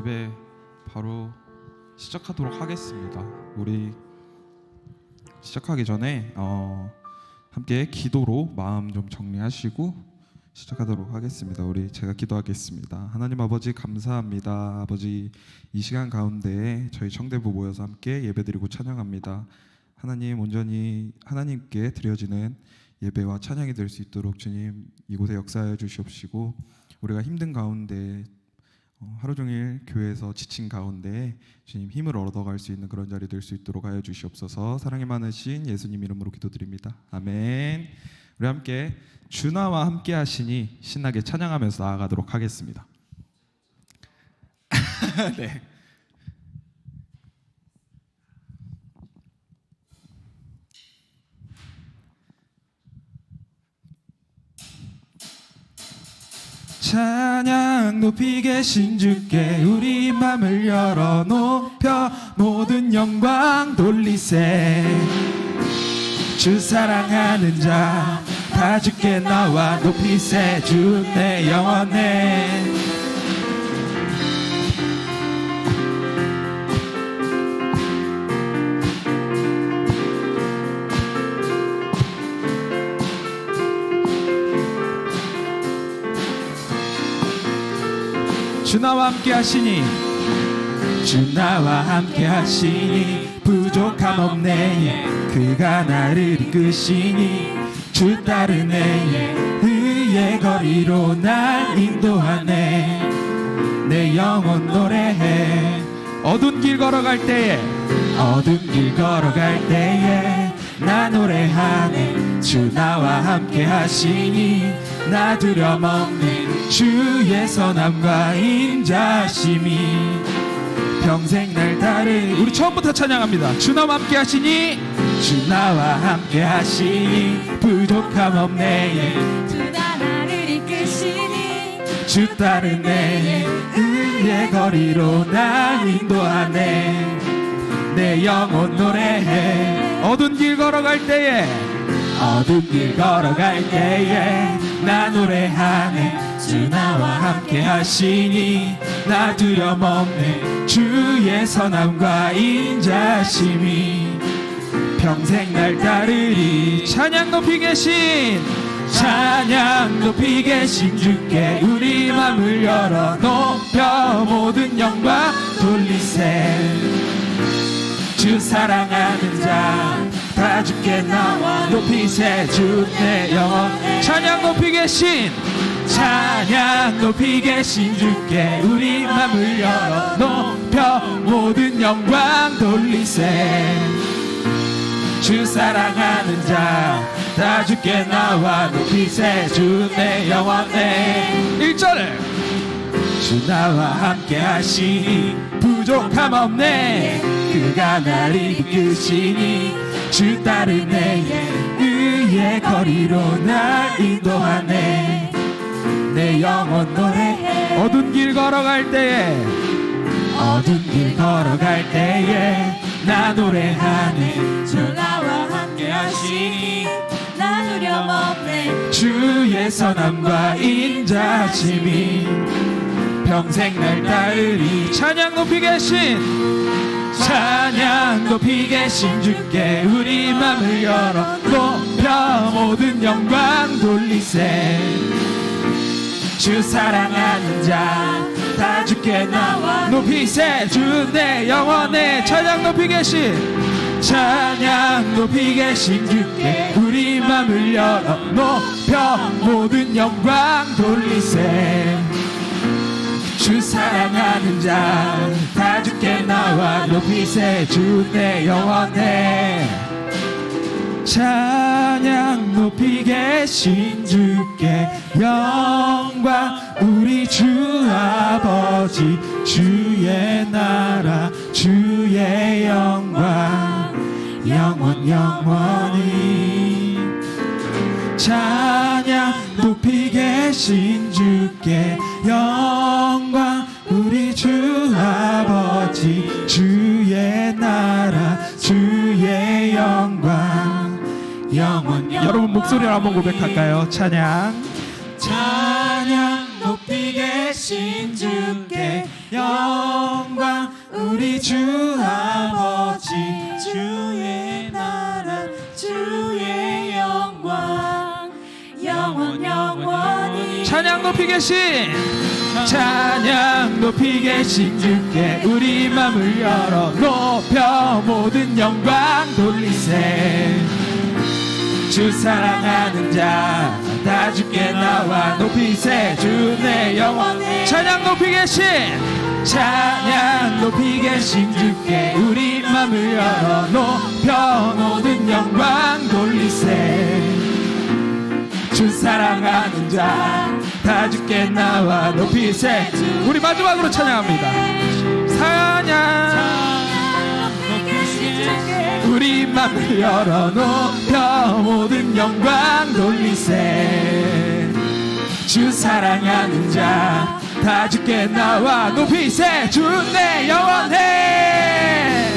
예배 바로 시작하도록 하겠습니다. 우리 시작하기 전에 함께 기도로 마음 좀 정리하시고 시작하도록 하겠습니다. 제가 기도하겠습니다. 하나님 아버지 감사합니다. 아버지 이 시간 가운데 저희 청대부 모여서 함께 예배드리고 찬양합니다. 하나님 온전히 하나님께 드려지는 예배와 찬양이 될 수 있도록 주님 이곳에 역사하여 주시옵시고, 우리가 힘든 가운데 하루 종일 교회에서 지친 가운데 주님 힘을 얻어갈 수 있는 그런 자리 될 수 있도록 하여 주시옵소서. 사랑이 많으신 예수님 이름으로 기도드립니다. 아멘. 우리 함께 주나와 함께 하시니 신나게 찬양하면서 나아가도록 하겠습니다. 네. 찬양 높이 계신 주께 우리 맘을 열어 높여 모든 영광 돌리세. 주 사랑하는 자 다 주께 나와 높이세. 주 내 영혼에 주 나와 함께 하시니 주 나와 함께 하시니 부족함 없네. 그가 나를 이끄시니 주 따르네. 의의 거리로 날 인도하네. 내 영혼 노래해. 어두운 길 걸어갈 때에 나 노래하네. 주 나와 함께 하시니 나 두려움 없네. 주의 선함과 인자심이 평생 날 따르. 우리 처음부터 찬양합니다. 주 나와 함께 하시니 주 나와 함께 하시니 부족함 없네. 주가 나를 이끄시니 주 따르네. 의의 거리로 날 인도하네. 내 영혼 노래해. 어두운 길 걸어갈 때에 나 노래하네. 주 나와 함께 하시니 나 두려움 없네. 주의 선함과 인자심이 평생 날 따르리. 찬양 높이 계신 주께 우리 맘을 열어 높여 모든 영광 돌리세. 주 사랑하는 자 다 주께 나와 높이세. 주 내 영혼. 찬양 높이 계신 주께 우리 맘을 열어 높여 모든 영광 돌리세. 주 사랑하는 자 다 주께 나와 높이세. 주 내 영혼에. 1절에 주 나와 함께 하시니 부족함 없네. 그가 나를 이끄시니 주 따르네. 의의 거리로 날 인도하네. 내 영혼 노래해. 어두운 길 걸어갈 때에 나 노래하네. 주 나와 함께 하시니 나 두려움 없네. 주의 선함과 인자심이 평생 날 따르리. 찬양 높이 계신 주께 우리 맘을 열어 높여 모든 영광 돌리세. 주 사랑하는 자 다 주께 나와 높이세. 주 내 영혼에. 찬양 높이 계신 주께 우리 맘을 열어 높여 모든 영광 돌리세. 주 사랑하는 자 다 주께 나와 높이세. 주 내 영혼에. 찬양 높이 계신 주께 영광. 우리 주 아버지 주의 나라 주의 영광 영원히. 찬양 높이 계신 주께 영광. 우리 주 아버지 주의 나라 주의 영광 영원히. 여러분 목소리로 한번 고백할까요? 찬양 높이 계신 계신 주께 영광 우리 주 아버지 주의 나라 주의 영광 영원히 찬양 높이 계신 주께 우리 맘을 열어 높여 모든 영광 돌리세. 주 사랑하는 자 다 주께 나와 높이세. 주 내 영혼 찬양 높이 계신 주께 우리 맘을 열어 높여 모든 영광 돌리세. 주 사랑하는 자 다 주께 나와 높이세. 우리 마지막으로 찬양합니다. 우리 맘을 열어 높여 모든 영광 돌리세. 주 사랑하는 자 다 주께 나와 높이세. 주 내 영원해.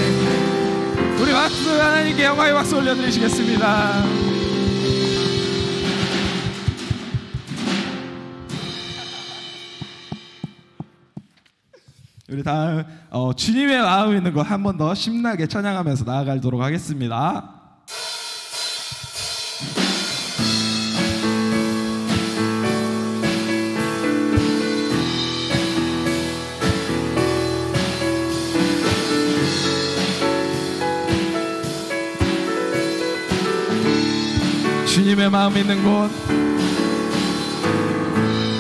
우리 박수 하나님께 영광의 박수 올려드리시겠습니다. 우리 다음 주님의 마음에 있는 거 한 번 더 신나게 찬양하면서 나아가도록 하겠습니다. 주님의 마음 있는 곳,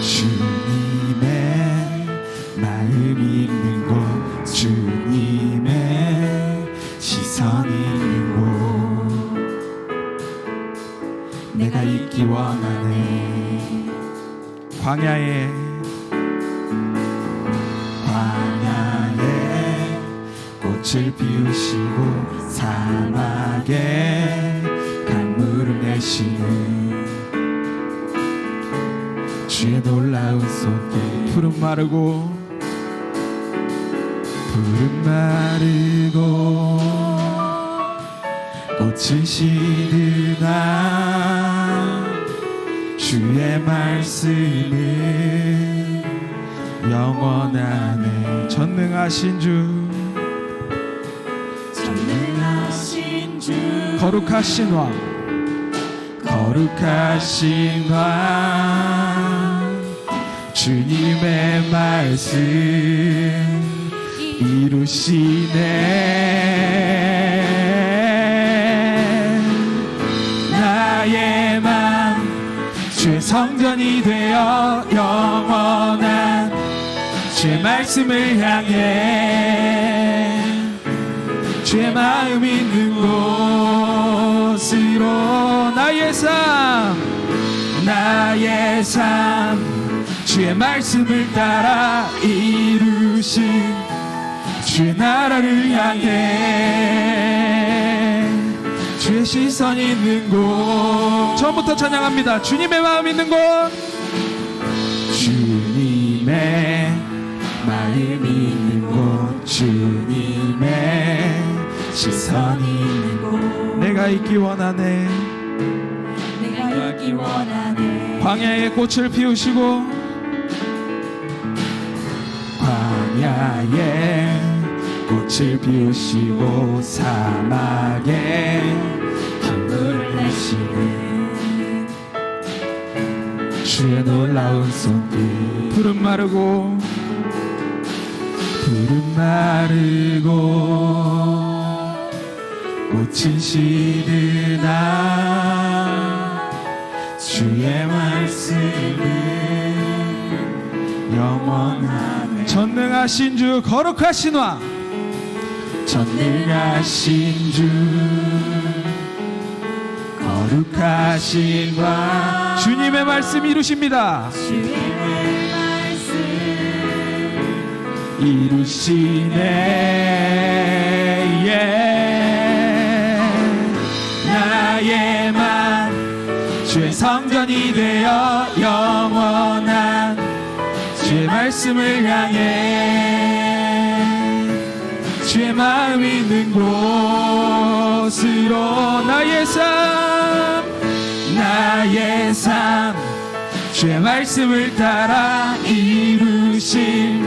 주님의 마음 있는 곳, 주님의 시선이 있는 곳, 내가 있기 원하네. 광야에 꽃을 피우시고 사막에 강물을 내시는 주의 놀라운 손길. 푸른 마르고 꽃을 시드나 주의 말씀은 영원하네. 전능하신 주 거룩하신 왕 주님의 말씀 이루시네. 나의 맘 주의 성전이 되어 영원한 주의 말씀을 향해 주의 마음 있는 곳으로 나의 삶 주의 말씀을 따라 이루신 주의 나라를 향해 주의 시선 있는 곳. 처음부터 찬양합니다. 주님의 마음 있는 곳, 주님의 마음 있는 곳, 주님의 시선이 있는 곳, 내가 있기 원하네. 광야에 꽃을 피우시고 사막에 강물을 내시는 주의 놀라운 손길. 푸른 마르고 꽃은 시드나 주의 말씀은 영원하네. 전능하신 주 거룩하신 왕, 전능하신 주 거룩하신 왕, 주님의 말씀 이루십니다. 주님의 말씀 이루시네. 나의 맘 주의 성전이 되어 영원한 주의 말씀을 향해 주의 마음 있는 곳으로 나의 삶 주의 말씀을 따라 이루시네. 이루신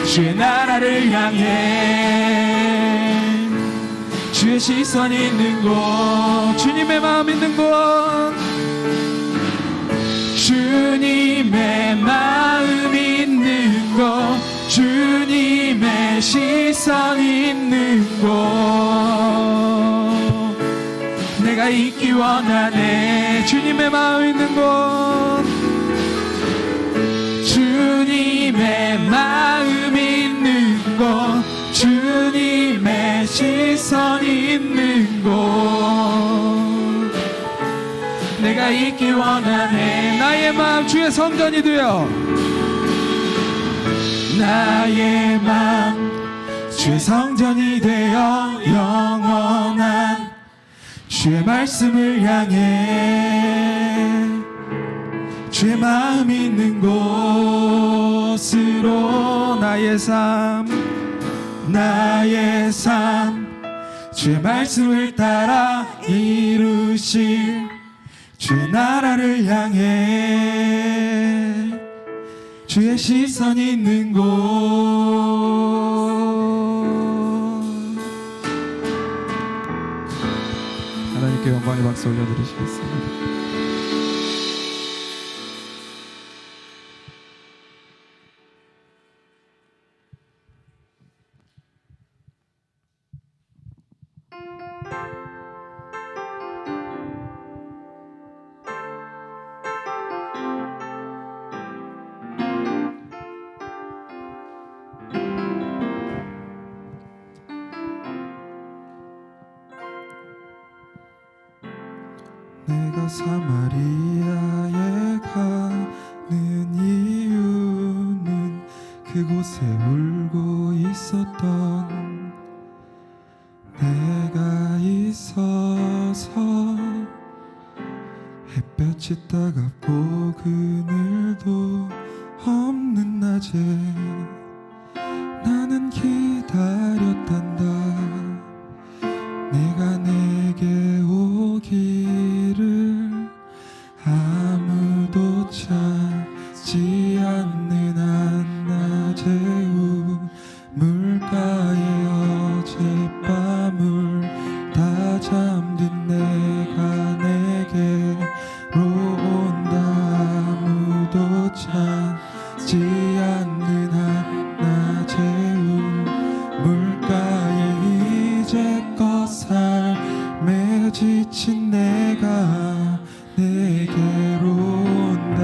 주의 나라를 향해 주의 시선 있는 곳 주님의 마음 있는 곳 주님의 마음 있는 곳 주님의 시선 있는 곳 내가 있기 원하네 주님의 마음 있는 곳 주님의 마음 있는 곳 주님의 시선 있는 곳 내가 있기 원하네 나의 마음 주의 성전이 되어 나의 마음 주의 성전이 되어 영원한 주의 말씀을 향해 주의 마음 있는 곳으로 나의 삶 주의 말씀을 따라 이루실 주의 나라를 향해 주의 시선 있는 곳 하나님께 영광의 박수 올려드리시겠습니다. 내가 사마리아에 가는 이유는 그곳에 울고 있었던 내가 있어서 햇볕이 따갑고 그늘도 없는 낮에 나는 기다렸단다 내가 내게 오기를 아무도 찾지 않는 한낮의 우물가에 어젯밤을 다 잠든 내가 내게로 온다 아무도 찾지 않는 한낮의 우물가에 이제껏 삶에 지친 내가 내게로 온다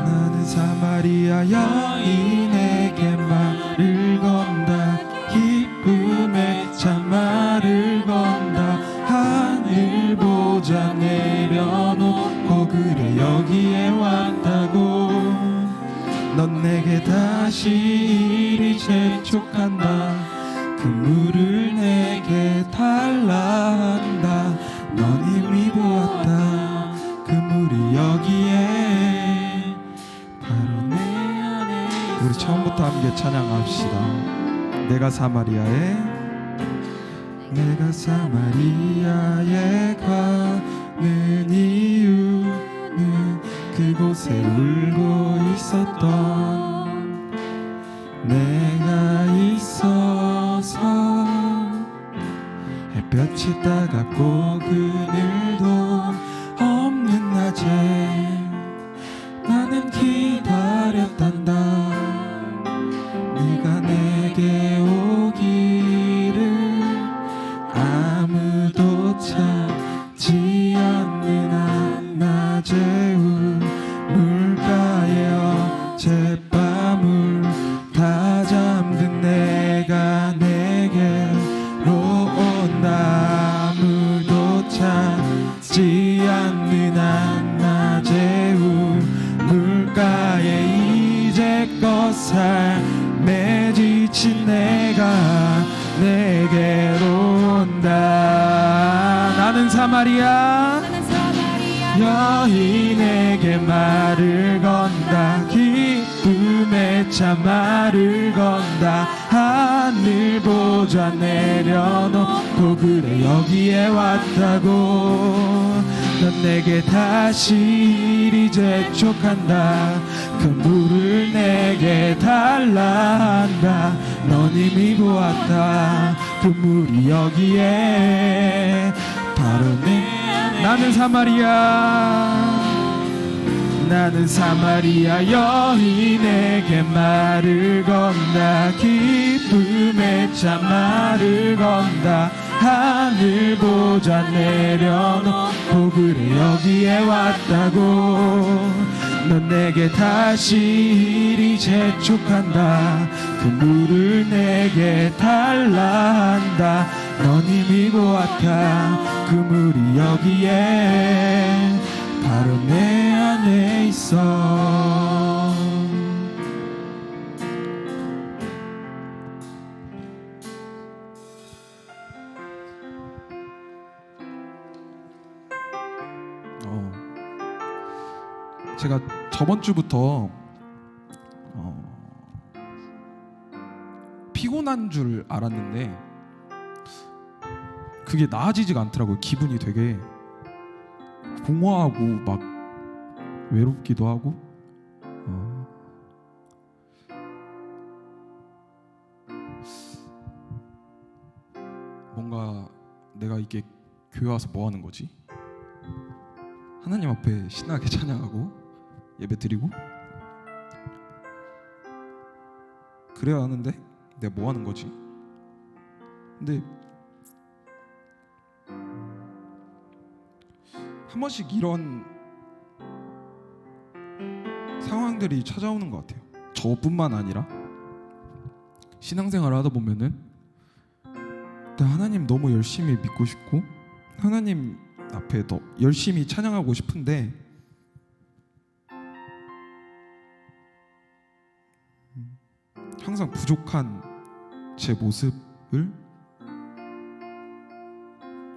나는 사마리아 여인에게 말을 건다 기쁨에 참 말을 건다 하늘 보자 내려놓고 그래 여기에 왔다고 넌 내게 다시 이리 재촉한다 그 물을 내게 달라 한다 넌 이미 보았다 그 물이 여기에 바로 내 안에 있어. 우리 처음부터 함께 찬양합시다 내가 사마리아에 가는 이유는 그곳에 울고 있었던 내가 있어서 햇볕이 따갑고 그늘도 없는 낮에 나는 기다렸단다 네가 내게 오기를 아무도 찾지 않는 한낮의 우물가에 어젯밤을 다 잠든 내가 내게로 온다 아무도 찾지 않는 한낮의 우물가에 이제껏 삶에 지친 내가 내게로 온다 나는 사마리아 여인에게 말을 건다 기쁨에 참 말을 건다 하늘 보좌 내려놓고 그래 여기에 왔다고 넌 내게 다시 이리 재촉한다. 그 물을 내게 달라 한다. 넌 이미 보았다. 그 물이 여기에 바로 나는 사마리아 여인에게 말을 건다. 기쁨의 참 말을 건다. 하늘 보좌 내려놓고 그래 여기에 왔다고. 넌 내게 다시 이리 재촉한다. 그 물을 내게 달라 한다. 넌 이미 보았다. 그 물이 여기에 바로 내 안에 있어. 제가 저번 주부터 피곤한 줄 알았는데 그게 나아지지가 않더라고요. 기분이 되게 공허하고 막 외롭기도 하고 뭔가 내가 이게 교회 와서 뭐 하는 거지? 하나님 앞에 신나게 찬양하고 예배 드리고 그래야 하는데 내가 뭐 하는 거지? 근데 한 번씩 이런 상황들이 찾아오는 것 같아요. 저뿐만 아니라 신앙생활을 하다 보면은 나 하나님 너무 열심히 믿고 싶고 하나님 앞에 더 열심히 찬양하고 싶은데 항상 부족한 제 모습을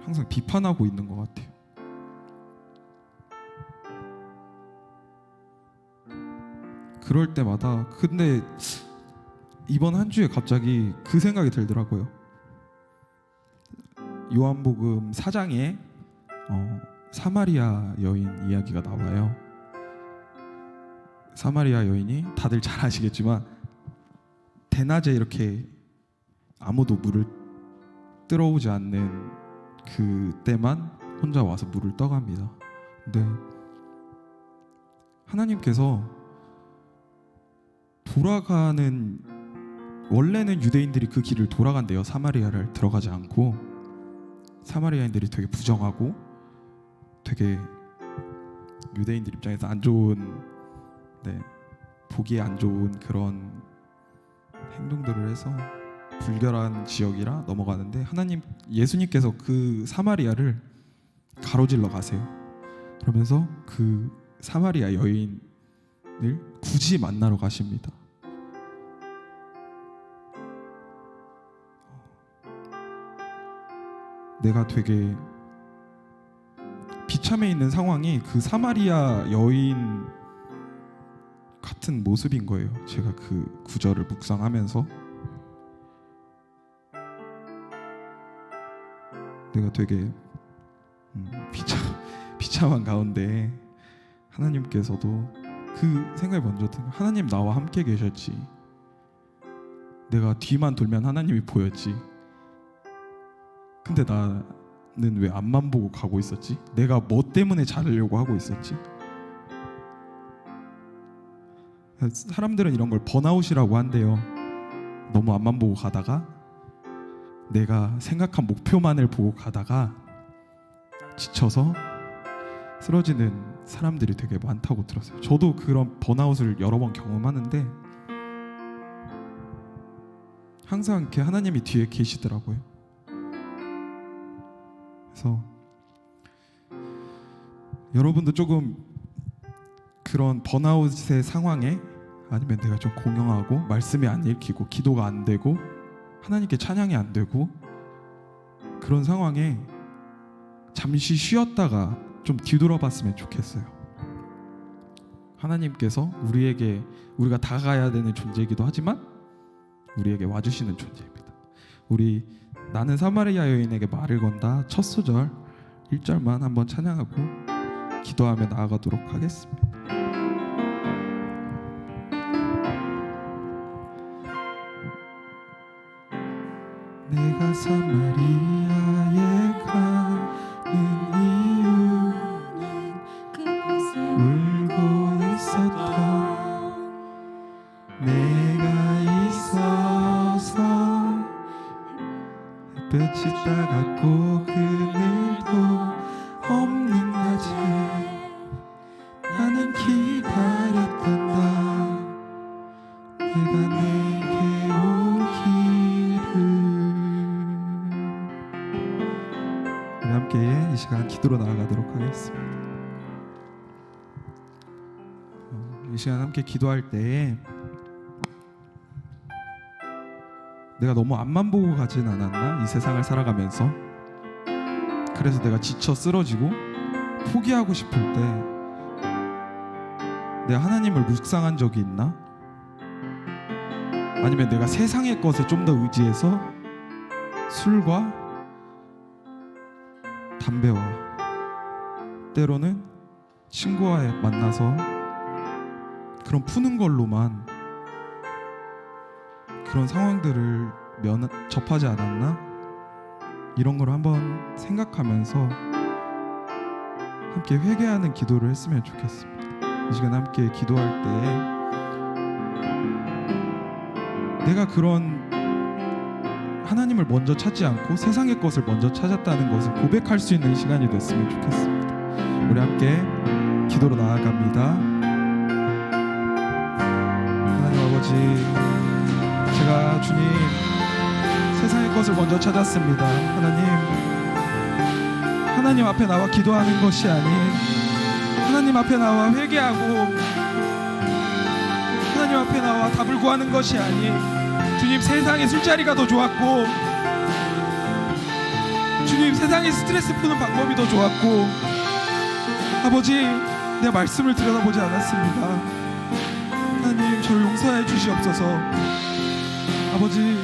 항상 비판하고 있는 것 같아요. 그럴 때마다 근데 이번 한 주에 갑자기 그 생각이 들더라고요. 요한복음 4장에 사마리아 여인 이야기가 나와요. 사마리아 여인이 다들 잘 아시겠지만 대낮에 이렇게 아무도 물을 들어오지 않는 그때만 혼자 와서 물을 떠갑니다. 근데 하나님께서 돌아가는 원래는 유대인들이 그 길을 돌아간대요. 사마리아를 들어가지 않고 사마리아인들이 되게 부정하고 되게 유대인들 입장에서 안 좋은 보기에 안 좋은 그런 행동들을 해서 불결한 지역이라 넘어가는데 예수님께서 그 사마리아를 가로질러 가세요. 그러면서 그 사마리아 여인을 굳이 만나러 가십니다. 내가 되게 비참해 있는 상황이 그 사마리아 여인 같은 모습인 거예요. 제가 그 구절을 묵상하면서 내가 되게 비참한 가운데 하나님께서도 그 생각이 먼저 든 하나님 나와 함께 계셨지. 내가 뒤만 돌면 하나님이 보였지. 근데 나는 왜 앞만 보고 가고 있었지? 내가 뭐 때문에 자르려고 하고 있었지? 사람들은 이런 걸 번아웃이라고 한대요. 너무 앞만 보고 가다가 내가 생각한 목표만을 보고 가다가 지쳐서 쓰러지는 사람들이 되게 많다고 들었어요. 저도 그런 번아웃을 여러 번 경험하는데 항상 이렇게 하나님이 뒤에 계시더라고요. 그래서 여러분도 조금 그런 번아웃의 상황에 아니면 내가 좀 공허하고 말씀이 안 읽히고 기도가 안 되고 하나님께 찬양이 안 되고 그런 상황에 잠시 쉬었다가 좀 뒤돌아봤으면 좋겠어요. 하나님께서 우리가 다가가야 되는 존재이기도 하지만 우리에게 와주시는 존재입니다. 우리 나는 사마리아 여인에게 말을 건다 첫 소절 1절만 한번 찬양하고 기도하며 나아가도록 하겠습니다. 내가 사마리아에 가는 이유는 그곳에 울고 있었던 내가 있어서 햇볕이 따갑고 그늘도 없는 낮에 나는 기다렸단다. 내가 내게 오기를. 우리 함께 이 시간 기도로 나아가도록 하겠습니다. 이 시간 함께 기도할 때 내가 너무 앞만 보고 가진 않았나? 이 세상을 살아가면서. 그래서 내가 지쳐 쓰러지고 포기하고 싶을 때 내가 하나님을 묵상한 적이 있나? 아니면 내가 세상의 것에 좀 더 의지해서 술과 담배와 때로는 친구와 만나서 그런 푸는 걸로만 그런 상황들을 접하지 않았나? 이런 걸 한번 생각하면서 함께 회개하는 기도를 했으면 좋겠습니다. 이 시간 함께 기도할 때 내가 그런 하나님을 먼저 찾지 않고 세상의 것을 먼저 찾았다는 것을 고백할 수 있는 시간이 됐으면 좋겠습니다. 우리 함께 기도로 나아갑니다. 하나님 아버지, 제가 주님 세상의 것을 먼저 찾았습니다. 하나님 앞에 나와 기도하는 것이 아닌 하나님 앞에 나와 회개하고 하나님 앞에 나와 답을 구하는 것이 아닌 주님 세상의 술자리가 더 좋았고 주님 세상의 스트레스 푸는 방법이 더 좋았고 아버지 내 말씀을 들여다보지 않았습니다. 하나님 저를 용서해 주시옵소서. 아버지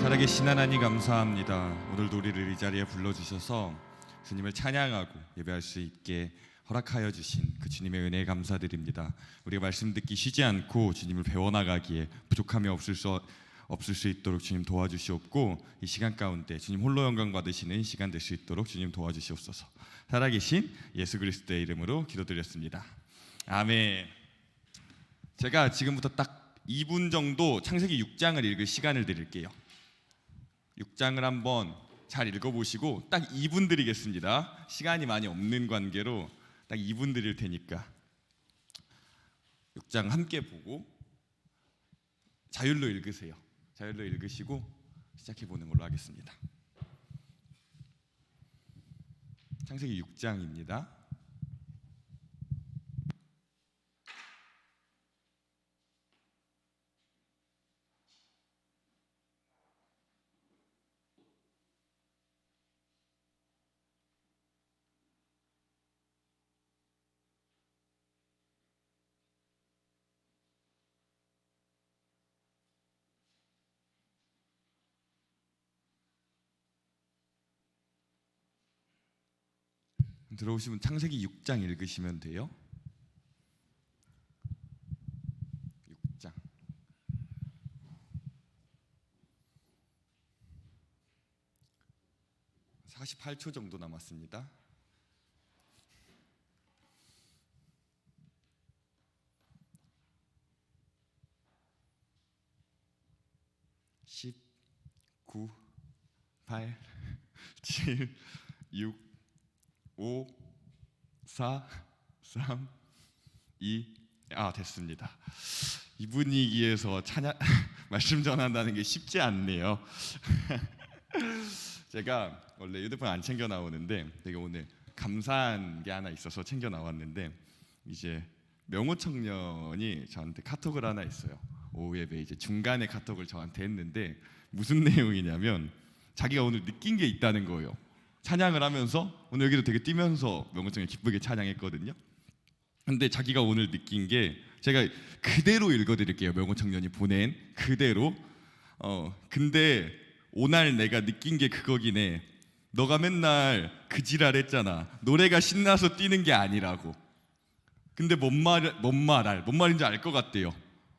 살아계신 하나님 감사합니다. 오늘도 우리를 이 자리에 불러주셔서 주님을 찬양하고 예배할 수 있게 허락하여 주신 그 주님의 은혜에 감사드립니다. 우리가 말씀 듣기 쉬지 않고 주님을 배워나가기에 부족함이 없을 수 있도록 주님 도와주시옵고 이 시간 가운데 주님 홀로 영광 받으시는 시간 될 수 있도록 주님 도와주시옵소서. 살아계신 예수 그리스도의 이름으로 기도드렸습니다. 아멘. 제가 지금부터 딱 2분 정도 창세기 6장을 읽을 시간을 드릴게요. 6장을 한번 잘 읽어보시고 딱 2분 드리겠습니다. 시간이 많이 없는 관계로 딱 2분 드릴 테니까 6장 함께 보고 자율로 읽으세요. 자율로 읽으시고 시작해보는 걸로 하겠습니다. 창세기 6장입니다. 들어오시면 창세기 6장 읽으시면 돼요. 6장 48초 정도 남았습니다. (10) 9 8 7 6 5 4 3 2 됐습니다. 이 분위기에서 찬양 말씀 전한다는 게 쉽지 않네요. 제가 원래 휴대폰 안 챙겨 나오는데 제가 오늘 감사한 게 하나 있어서 챙겨 나왔는데 이제 명호 청년이 저한테 카톡을 하나 있어요. 오후 예배 이제 중간에 카톡을 저한테 했는데 무슨 내용이냐면 자기가 오늘 느낀 게 있다는 거예요. 찬양을 하면서 오늘 여기도 되게 뛰면서 명호청이 기쁘게 찬양했거든요. 근데 자기가 오늘 느낀 게 제가 그대로 읽어드릴게요. 명호 청년이 보낸 그대로. 근데 오날 내가 느낀 게 그거긴 해. 너가 맨날 그 지랄했잖아. 노래가 신나서 뛰는 게 아니라고. 근데 뭔 말인지 알 것 같대요.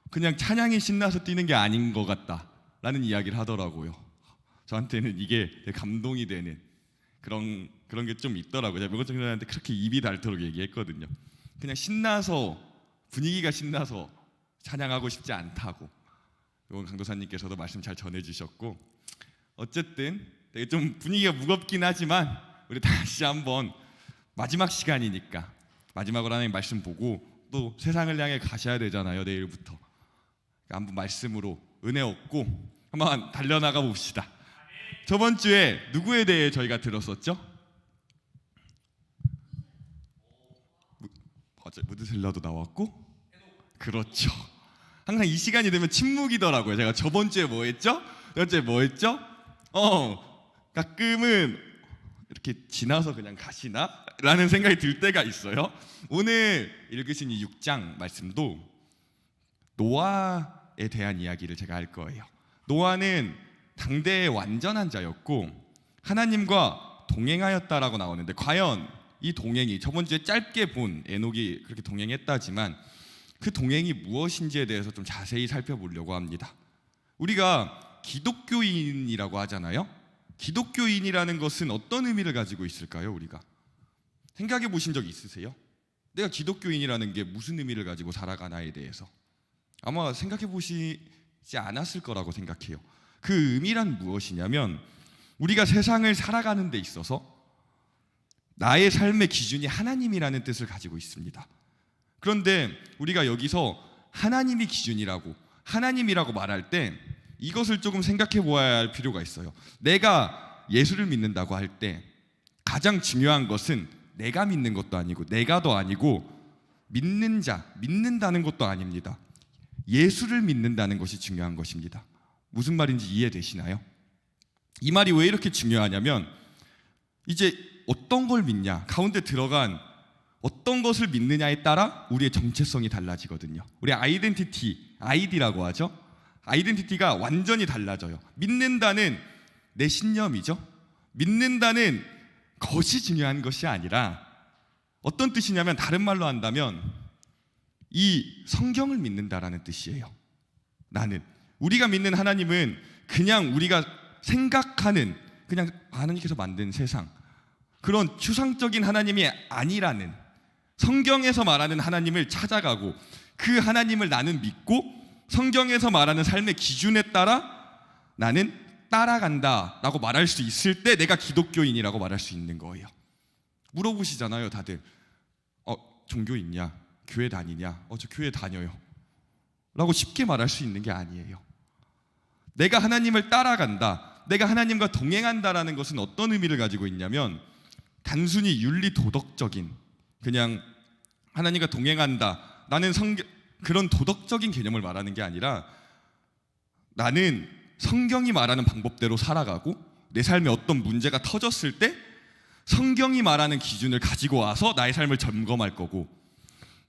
그냥 찬양이 신나서 뛰는 게 아닌 것 같다라는 이야기를 하더라고요. 저한테는 이게 되게 감동이 되는 그런 게 좀 있더라고요. 제가 명호청년한테 그렇게 입이 닳도록 얘기했거든요. 그냥 신나서 분위기가 신나서 찬양하고 싶지 않다고. 이건 강도사님께서도 말씀 잘 전해주셨고, 어쨌든 되게 좀 분위기가 무겁긴 하지만 우리 다시 한번 마지막 시간이니까 마지막으로 하나님 말씀 보고 또 세상을 향해 가셔야 되잖아요. 내일부터 한번 말씀으로 은혜 얻고 한번 달려나가 봅시다. 저번 주에 누구에 대해 저희가 들었었죠? 어제 무드셀러도 나왔고, 그렇죠. 항상 이 시간이 되면 침묵이더라고요. 제가 저번 주에 뭐 했죠? 가끔은 이렇게 지나서 그냥 가시나? 라는 생각이 들 때가 있어요. 오늘 읽으신 이 6장 말씀도 노아에 대한 이야기를 제가 할 거예요. 노아는 당대의 완전한 자였고 하나님과 동행하였다라고 나오는데, 과연 이 동행이, 저번 주에 짧게 본 에녹이 그렇게 동행했다지만 그 동행이 무엇인지에 대해서 좀 자세히 살펴보려고 합니다. 우리가 기독교인이라고 하잖아요. 기독교인이라는 것은 어떤 의미를 가지고 있을까요? 우리가 생각해 보신 적 있으세요? 내가 기독교인이라는 게 무슨 의미를 가지고 살아가나에 대해서 아마 생각해 보시지 않았을 거라고 생각해요. 그 의미란 무엇이냐면, 우리가 세상을 살아가는 데 있어서 나의 삶의 기준이 하나님이라는 뜻을 가지고 있습니다. 그런데 우리가 여기서 하나님이 기준이라고, 하나님이라고 말할 때 이것을 조금 생각해 보아야 할 필요가 있어요. 내가 예수를 믿는다고 할 때 가장 중요한 것은 내가 믿는 것도 아니고 내가도 아니고 믿는 자, 믿는다는 것도 아닙니다. 예수를 믿는다는 것이 중요한 것입니다. 무슨 말인지 이해되시나요? 이 말이 왜 이렇게 중요하냐면, 이제 어떤 걸 믿냐, 가운데 들어간 어떤 것을 믿느냐에 따라 우리의 정체성이 달라지거든요. 우리 아이덴티티, 아이디라고 하죠. 아이덴티티가 완전히 달라져요. 믿는다는 내 신념이죠. 믿는다는 것이 중요한 것이 아니라, 어떤 뜻이냐면, 다른 말로 한다면 이 성경을 믿는다라는 뜻이에요. 나는, 우리가 믿는 하나님은 그냥 우리가 생각하는, 그냥 하나님께서 만든 세상, 그런 추상적인 하나님이 아니라는, 성경에서 말하는 하나님을 찾아가고 그 하나님을 나는 믿고 성경에서 말하는 삶의 기준에 따라 나는 따라간다 라고 말할 수 있을 때 내가 기독교인이라고 말할 수 있는 거예요. 물어보시잖아요, 다들. 종교 있냐? 교회 다니냐? 저 교회 다녀요 라고 쉽게 말할 수 있는 게 아니에요. 내가 하나님을 따라간다, 내가 하나님과 동행한다라는 것은 어떤 의미를 가지고 있냐면, 단순히 윤리 도덕적인, 그냥 하나님과 동행한다, 나는 그런 도덕적인 개념을 말하는 게 아니라, 나는 성경이 말하는 방법대로 살아가고 내 삶에 어떤 문제가 터졌을 때 성경이 말하는 기준을 가지고 와서 나의 삶을 점검할 거고,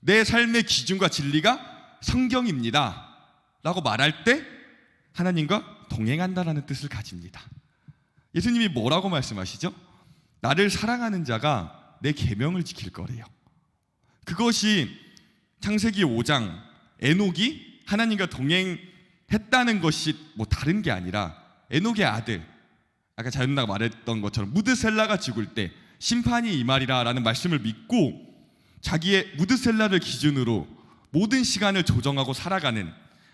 내 삶의 기준과 진리가 성경입니다 라고 말할 때 하나님과 동행한다라는 뜻을 가집니다. 예수님이 뭐라고 말씀하시죠? 나를 사랑하는 자가 내 계명을 지킬 거래요. 그것이 창세기 5장 에녹이 하나님과 동행했다는 것이 뭐 다른 게 아니라, 에녹의 아들, 아까 자윤나가 말했던 것처럼 무드셀라가 죽을 때 심판이 임하리라 라는 말씀을 믿고 자기의 무드셀라를 기준으로 모든 시간을 조정하고 살아가는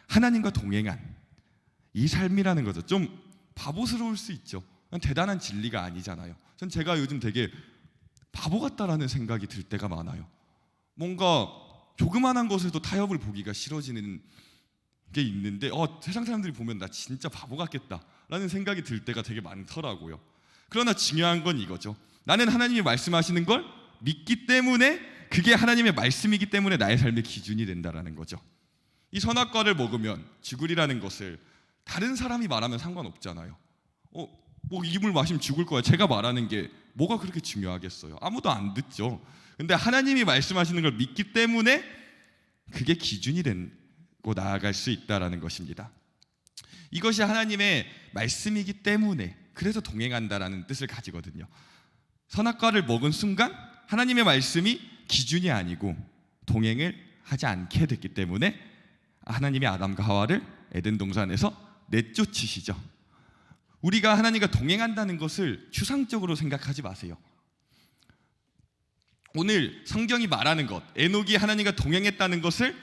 하나님과 동행한 이 삶이라는 거죠. 좀 바보스러울 수 있죠. 대단한 진리가 아니잖아요. 전 제가 요즘 되게 바보 같다라는 생각이 들 때가 많아요. 뭔가 조그만한 것에도 타협을 보기가 싫어지는 게 있는데, 세상 사람들이 보면 나 진짜 바보 같겠다라는 생각이 들 때가 되게 많더라고요. 그러나 중요한 건 이거죠. 나는 하나님이 말씀하시는 걸 믿기 때문에, 그게 하나님의 말씀이기 때문에 나의 삶의 기준이 된다라는 거죠. 이 선악과를 먹으면 죽으리라는 것을 다른 사람이 말하면 상관없잖아요. 뭐 이 물 마시면 죽을 거야, 제가 말하는 게 뭐가 그렇게 중요하겠어요? 아무도 안 듣죠. 근데 하나님이 말씀하시는 걸 믿기 때문에 그게 기준이 되고 나아갈 수 있다라는 것입니다. 이것이 하나님의 말씀이기 때문에 그래서 동행한다라는 뜻을 가지거든요. 선악과를 먹은 순간 하나님의 말씀이 기준이 아니고 동행을 하지 않게 됐기 때문에 하나님이 아담과 하와를 에덴 동산에서 내쫓으시죠. 우리가 하나님과 동행한다는 것을 추상적으로 생각하지 마세요. 오늘 성경이 말하는 것, 에녹이 하나님과 동행했다는 것을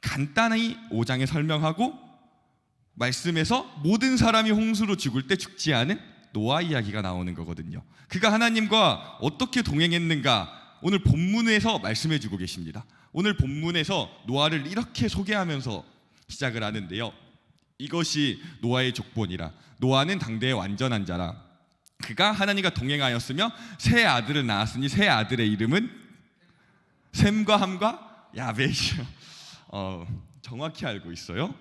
간단히 5장에 설명하고 말씀에서 모든 사람이 홍수로 죽을 때 죽지 않은 노아 이야기가 나오는 거거든요. 그가 하나님과 어떻게 동행했는가 오늘 본문에서 말씀해 주고 계십니다. 오늘 본문에서 노아를 이렇게 소개하면서 시작을 하는데요. 이것이 노아의 족본이라. 노아는 당대의 완전한 자라. 그가 하나님과 동행하였으며 세 아들을 낳았으니 세 아들의 이름은 셈과 함과 야벳이요. 정확히 알고 있어요.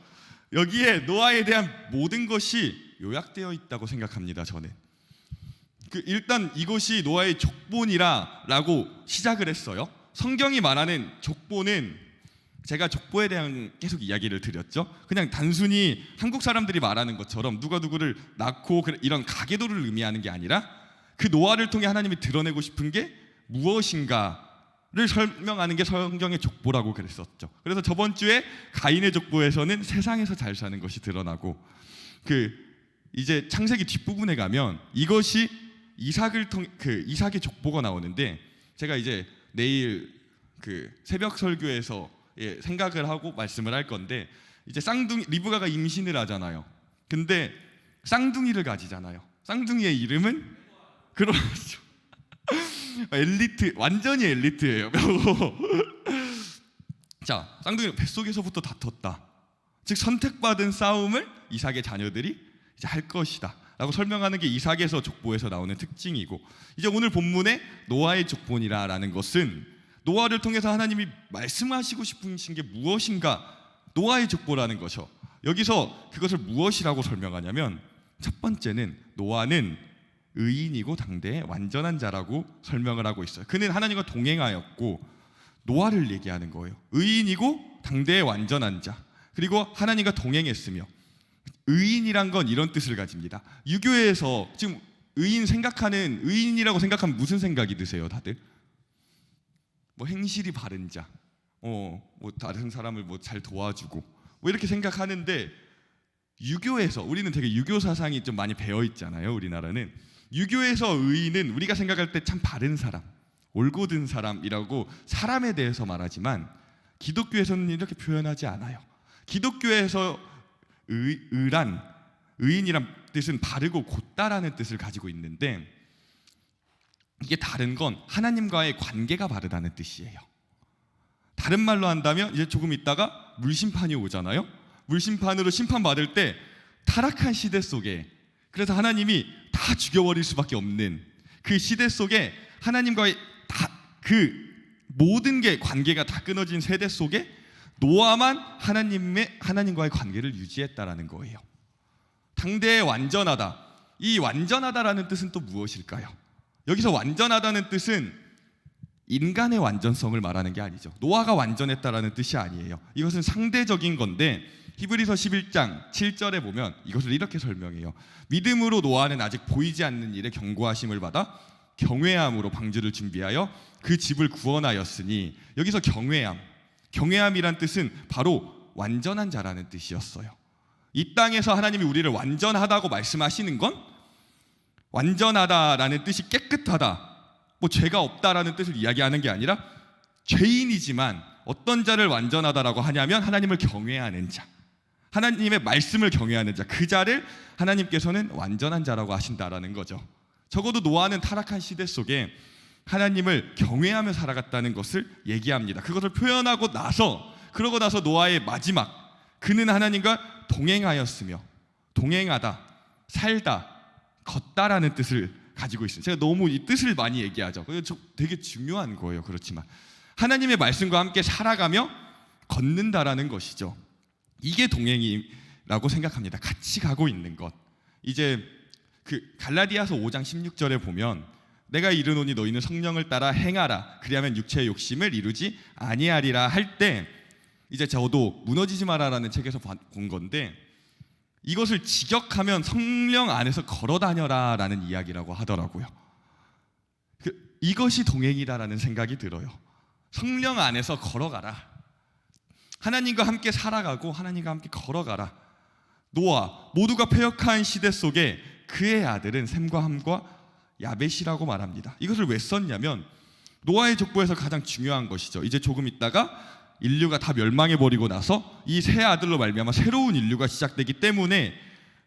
여기에 노아에 대한 모든 것이 요약되어 있다고 생각합니다. 저는 일단 이것이 노아의 족본이라고 시작을 했어요. 성경이 말하는 족보는 제가 족보에 대한 계속 이야기를 드렸죠. 그냥 단순히 한국 사람들이 말하는 것처럼 누가 누구를 낳고 이런 가계도를 의미하는 게 아니라 그 노아를 통해 하나님이 드러내고 싶은 게 무엇인가를 설명하는 게 성경의 족보라고 그랬었죠. 그래서 저번 주에 가인의 족보에서는 세상에서 잘 사는 것이 드러나고 이제 창세기 뒷부분에 가면 이것이 이삭의 족보가 나오는데 제가 이제 내일 새벽 설교에서 생각을 하고 말씀을 할 건데 이제 리브가가 임신을 하잖아요. 근데 쌍둥이를 가지잖아요. 쌍둥이의 이름은 그렇죠. 엘리트, 완전히 엘리트예요. 자, 쌍둥이는 뱃속에서부터 다퉜다. 즉 선택받은 싸움을 이삭의 자녀들이 이제 할 것이다 라고 설명하는 게 이삭에서 족보에서 나오는 특징이고, 이제 오늘 본문의 노아의 족본이라는 것은 노아를 통해서 하나님이 말씀하시고 싶으신 게 무엇인가, 노아의 족보라는 거죠. 여기서 그것을 무엇이라고 설명하냐면 첫 번째는 노아는 의인이고 당대의 완전한 자라고 설명을 하고 있어요. 그는 하나님과 동행하였고, 노아를 얘기하는 거예요. 의인이고 당대의 완전한 자, 그리고 하나님과 동행했으며. 의인이란 건 이런 뜻을 가집니다. 유교에서 지금 의인이라고 생각하면 무슨 생각이 드세요, 다들? 뭐 행실이 바른 자, 뭐 다른 사람을 뭐 잘 도와주고 뭐 이렇게 생각하는데, 유교에서 우리는 되게 유교 사상이 좀 많이 배어 있잖아요. 우리나라는 유교에서 의인은 우리가 생각할 때 참 바른 사람, 올곧은 사람이라고 사람에 대해서 말하지만 기독교에서는 이렇게 표현하지 않아요. 기독교에서 의인이란 뜻은 바르고 곧다라는 뜻을 가지고 있는데, 이게 다른 건 하나님과의 관계가 바르다는 뜻이에요. 다른 말로 한다면 이제 조금 있다가 물심판이 오잖아요. 물심판으로 심판받을 때 타락한 시대 속에, 그래서 하나님이 다 죽여버릴 수밖에 없는 그 시대 속에 하나님과의 모든 게 관계가 다 끊어진 세대 속에 노아만 하나님과의 관계를 유지했다라는 거예요. 당대의 완전하다. 이 완전하다라는 뜻은 또 무엇일까요? 여기서 완전하다는 뜻은 인간의 완전성을 말하는 게 아니죠. 노아가 완전했다라는 뜻이 아니에요. 이것은 상대적인 건데 히브리서 11장 7절에 보면 이것을 이렇게 설명해요. 믿음으로 노아는 아직 보이지 않는 일에 경고하심을 받아 경외함으로 방주를 준비하여 그 집을 구원하였으니, 여기서 경외함이란 뜻은 바로 완전한 자라는 뜻이었어요. 이 땅에서 하나님이 우리를 완전하다고 말씀하시는 건 완전하다라는 뜻이 깨끗하다, 뭐 죄가 없다라는 뜻을 이야기하는 게 아니라 죄인이지만 어떤 자를 완전하다라고 하냐면 하나님을 경외하는 자, 하나님의 말씀을 경외하는 자, 그 자를 하나님께서는 완전한 자라고 하신다라는 거죠. 적어도 노아는 타락한 시대 속에 하나님을 경외하며 살아갔다는 것을 얘기합니다. 그것을 표현하고 나서, 그러고 나서 노아의 마지막, 그는 하나님과 동행하였으며, 동행하다, 살다, 걷다라는 뜻을 가지고 있어요. 제가 너무 이 뜻을 많이 얘기하죠. 되게 중요한 거예요. 그렇지만 하나님의 말씀과 함께 살아가며 걷는다라는 것이죠. 이게 동행이라고 생각합니다. 같이 가고 있는 것. 이제 갈라디아서 5장 16절에 보면 내가 이르노니 너희는 성령을 따라 행하라, 그리하면 육체의 욕심을 이루지 아니하리라 할 때 이제 저도 무너지지 마라라는 책에서 본 건데, 이것을 직역하면 성령 안에서 걸어 다녀라라는 이야기라고 하더라고요. 이것이 동행이다라는 생각이 들어요. 성령 안에서 걸어가라. 하나님과 함께 살아가고 하나님과 함께 걸어가라. 노아 모두가 패역한 시대 속에 그의 아들은 셈과 함과 야벳이라고 말합니다. 이것을 왜 썼냐면 노아의 족보에서 가장 중요한 것이죠. 이제 조금 있다가 인류가 다 멸망해버리고 나서 이 세 아들로 말미암아 새로운 인류가 시작되기 때문에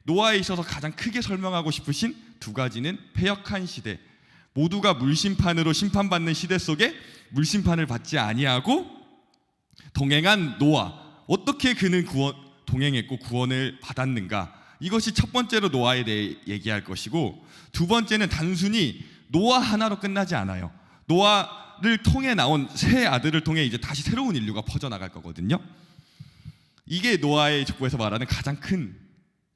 노아에 있어서 가장 크게 설명하고 싶으신 두 가지는 패역한 시대, 모두가 물심판으로 심판받는 시대 속에 물심판을 받지 아니하고 동행한 노아, 어떻게 그는 동행했고 구원을 받았는가, 이것이 첫 번째로 노아에 대해 얘기할 것이고, 두 번째는 단순히 노아 하나로 끝나지 않아요. 노아를 통해 나온 세 아들을 통해 이제 다시 새로운 인류가 퍼져나갈 거거든요. 이게 노아의 족보에서 말하는 가장 큰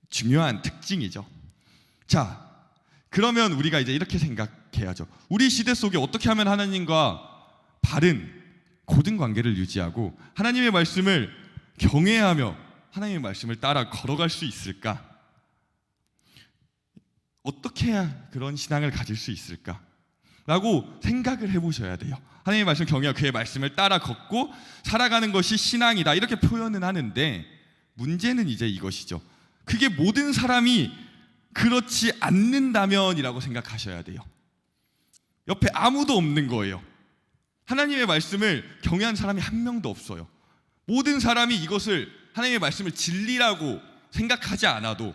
중요한 특징이죠. 자, 그러면 우리가 이제 이렇게 생각해야죠. 우리 시대 속에 어떻게 하면 하나님과 바른 고든 관계를 유지하고 하나님의 말씀을 경외하며 하나님의 말씀을 따라 걸어갈 수 있을까? 어떻게 해야 그런 신앙을 가질 수 있을까? 라고 생각을 해보셔야 돼요. 하나님의 말씀 경외하고 그의 말씀을 따라 걷고 살아가는 것이 신앙이다, 이렇게 표현은 하는데, 문제는 이제 이것이죠. 그게 모든 사람이 그렇지 않는다면이라고 생각하셔야 돼요. 옆에 아무도 없는 거예요. 하나님의 말씀을 경외하는 사람이 한 명도 없어요. 모든 사람이 이것을, 하나님의 말씀을 진리라고 생각하지 않아도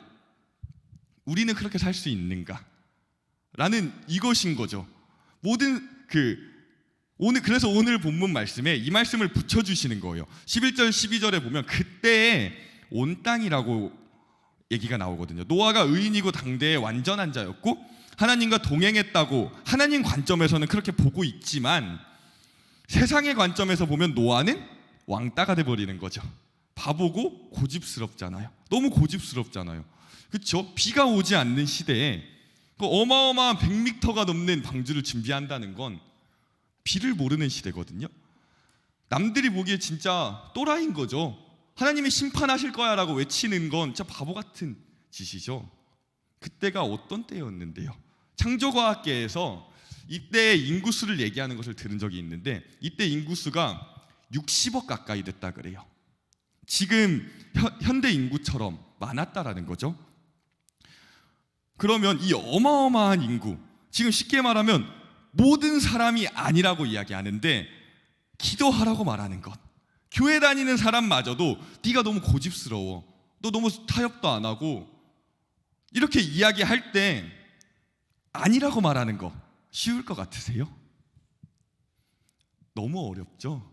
우리는 그렇게 살 수 있는가? 라는 이것인 거죠. 그래서 오늘 본문 말씀에 이 말씀을 붙여주시는 거예요. 11절 12절에 보면 그때에 온 땅이라고 얘기가 나오거든요. 노아가 의인이고 당대의 완전한 자였고 하나님과 동행했다고 하나님 관점에서는 그렇게 보고 있지만, 세상의 관점에서 보면 노아는 왕따가 돼버리는 거죠. 바보고 고집스럽잖아요. 너무 고집스럽잖아요. 그렇죠? 비가 오지 않는 시대에 그 어마어마한 100m가 넘는 방주를 준비한다는 건 비를 모르는 시대거든요. 남들이 보기에 진짜 또라이인 거죠. 하나님이 심판하실 거야 라고 외치는 건 진짜 바보 같은 짓이죠. 그때가 어떤 때였는데요. 창조과학계에서 이때의 인구수를 얘기하는 것을 들은 적이 있는데, 이때 인구수가 60억 가까이 됐다 그래요. 지금 현대 인구처럼 많았다라는 거죠. 그러면 이 어마어마한 인구, 지금 쉽게 말하면 모든 사람이 아니라고 이야기하는데 기도하라고 말하는 것, 교회 다니는 사람마저도 네가 너무 고집스러워, 너 너무 타협도 안 하고, 이렇게 이야기할 때 아니라고 말하는 거 쉬울 것 같으세요? 너무 어렵죠?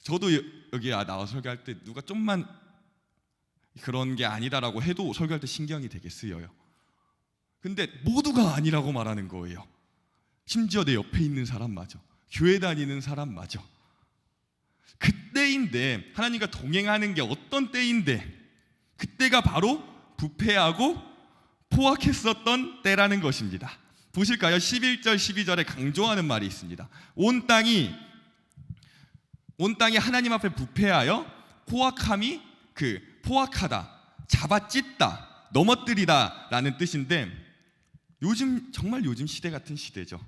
저도 여기 나와 설교할 때 누가 좀만 그런 게 아니다라고 해도 설교할 때 신경이 되게 쓰여요. 근데 모두가 아니라고 말하는 거예요. 심지어 내 옆에 있는 사람마저, 교회 다니는 사람마저. 그때인데, 하나님과 동행하는 게 어떤 때인데, 그때가 바로 부패하고 포악했었던 때라는 것입니다. 보실까요? 11절 12절에 강조하는 말이 있습니다. 온 땅이 하나님 앞에 부패하여 포악하다, 잡아찢다, 넘어뜨리다 라는 뜻인데, 정말 요즘 시대 같은 시대죠.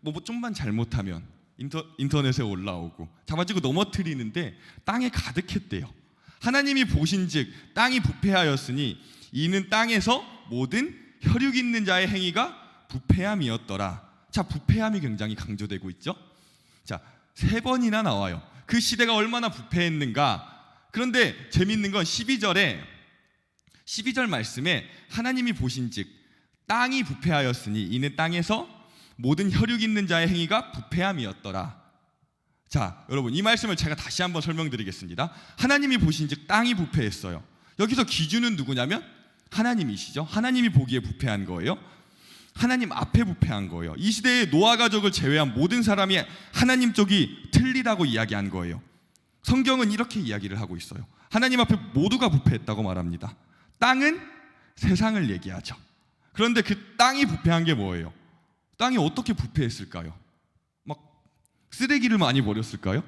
뭐 좀만 잘못하면 인터넷에 올라오고 잡아지고 넘어뜨리는데 땅에 가득했대요. 하나님이 보신즉 땅이 부패하였으니 이는 땅에서 모든 혈육 있는 자의 행위가 부패함이었더라. 자, 부패함이 굉장히 강조되고 있죠. 자, 3번이나 나와요. 그 시대가 얼마나 부패했는가. 그런데 재밌는 건 12절 말씀에 하나님이 보신즉 땅이 부패하였으니 이는 땅에서 모든 혈육 있는 자의 행위가 부패함이었더라. 자, 여러분, 이 말씀을 제가 다시 한번 설명드리겠습니다. 하나님이 보신즉 땅이 부패했어요. 여기서 기준은 누구냐면 하나님이시죠. 하나님이 보기에 부패한 거예요. 하나님 앞에 부패한 거예요. 이 시대의 노아 가족을 제외한 모든 사람이 하나님 쪽이 틀리다고 이야기한 거예요. 성경은 이렇게 이야기를 하고 있어요. 하나님 앞에 모두가 부패했다고 말합니다. 땅은 세상을 얘기하죠. 그런데 그 땅이 부패한 게 뭐예요? 땅이 어떻게 부패했을까요? 막 쓰레기를 많이 버렸을까요?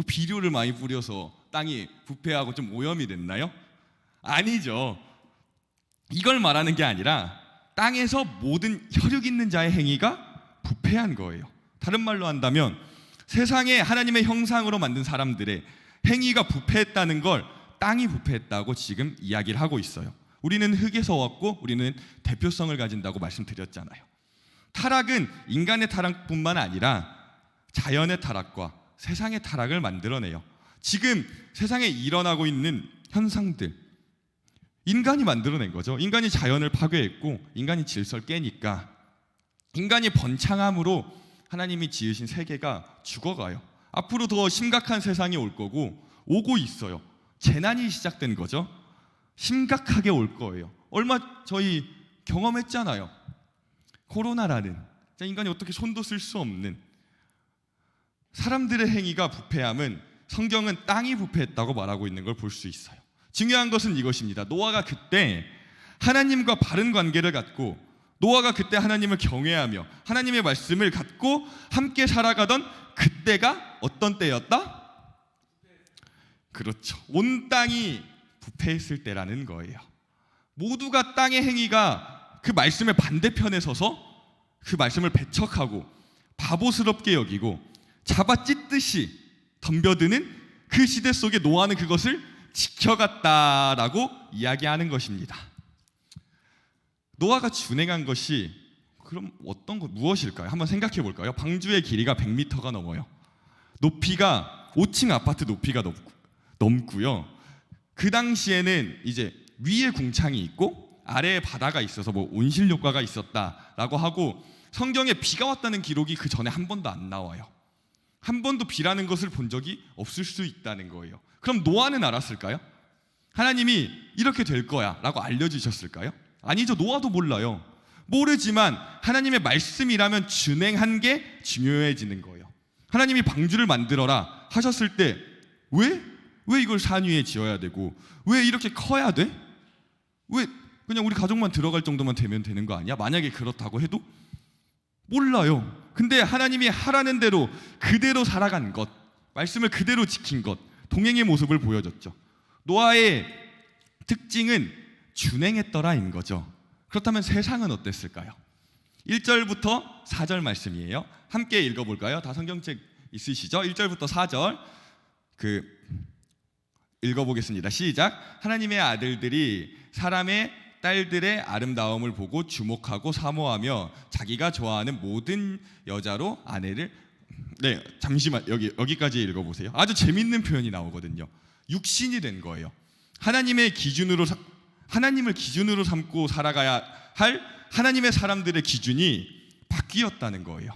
비료를 많이 뿌려서 땅이 부패하고 좀 오염이 됐나요? 아니죠. 이걸 말하는 게 아니라 땅에서 모든 혈육 있는 자의 행위가 부패한 거예요. 다른 말로 한다면 세상에 하나님의 형상으로 만든 사람들의 행위가 부패했다는 걸 땅이 부패했다고 지금 이야기를 하고 있어요. 우리는 흙에서 왔고 우리는 대표성을 가진다고 말씀드렸잖아요. 타락은 인간의 타락뿐만 아니라 자연의 타락과 세상의 타락을 만들어내요. 지금 세상에 일어나고 있는 현상들, 인간이 만들어낸 거죠. 인간이 자연을 파괴했고 인간이 질서를 깨니까 인간이 번창함으로 하나님이 지으신 세계가 죽어가요. 앞으로 더 심각한 세상이 올 거고 오고 있어요. 재난이 시작된 거죠. 심각하게 올 거예요. 얼마 저희 경험했잖아요. 코로나라는 인간이 어떻게 손도 쓸 수 없는 사람들의 행위가 부패함은 성경은 땅이 부패했다고 말하고 있는 걸 볼 수 있어요. 중요한 것은 이것입니다. 노아가 그때 하나님과 바른 관계를 갖고 노아가 그때 하나님을 경외하며 하나님의 말씀을 갖고 함께 살아가던 그때가 어떤 때였다? 그렇죠. 온 땅이 부패했을 때라는 거예요. 모두가 땅의 행위가 그 말씀의 반대편에 서서 그 말씀을 배척하고 바보스럽게 여기고 잡아 찢듯이 덤벼드는 그 시대 속에 노아는 그것을 지켜갔다라고 이야기하는 것입니다. 노아가 준행한 것이 그럼 어떤 것 무엇일까요? 한번 생각해 볼까요? 방주의 길이가 100m가 넘어요. 높이가 5층 아파트 높이가 넘고요. 그 당시에는 이제 위에 궁창이 있고 아래에 바다가 있어서 뭐 온실 효과가 있었다라고 하고 성경에 비가 왔다는 기록이 그 전에 한 번도 안 나와요. 한 번도 비라는 것을 본 적이 없을 수 있다는 거예요. 그럼 노아는 알았을까요? 하나님이 이렇게 될 거야 라고 알려주셨을까요? 아니죠. 노아도 몰라요. 모르지만 하나님의 말씀이라면 준행한 게 중요해지는 거예요. 하나님이 방주를 만들어라 하셨을 때 왜 이걸 산 위에 지어야 되고 왜 이렇게 커야 돼? 왜 그냥 우리 가족만 들어갈 정도만 되면 되는 거 아니야? 만약에 그렇다고 해도 몰라요. 근데 하나님이 하라는 대로 그대로 살아간 것, 말씀을 그대로 지킨 것, 동행의 모습을 보여줬죠. 노아의 특징은 준행했더라인 거죠. 그렇다면 세상은 어땠을까요? 1절부터 4절 말씀이에요. 함께 읽어볼까요? 다 성경책 있으시죠? 1절부터 4절 읽어보겠습니다. 시작. 하나님의 아들들이 사람의 딸들의 아름다움을 보고 주목하고 사모하며 자기가 좋아하는 모든 여자로 아내를 잠시만 여기까지 읽어보세요. 아주 재밌는 표현이 나오거든요. 육신이 된 거예요. 하나님을 기준으로 삼고 살아가야 할 하나님의 사람들의 기준이 바뀌었다는 거예요.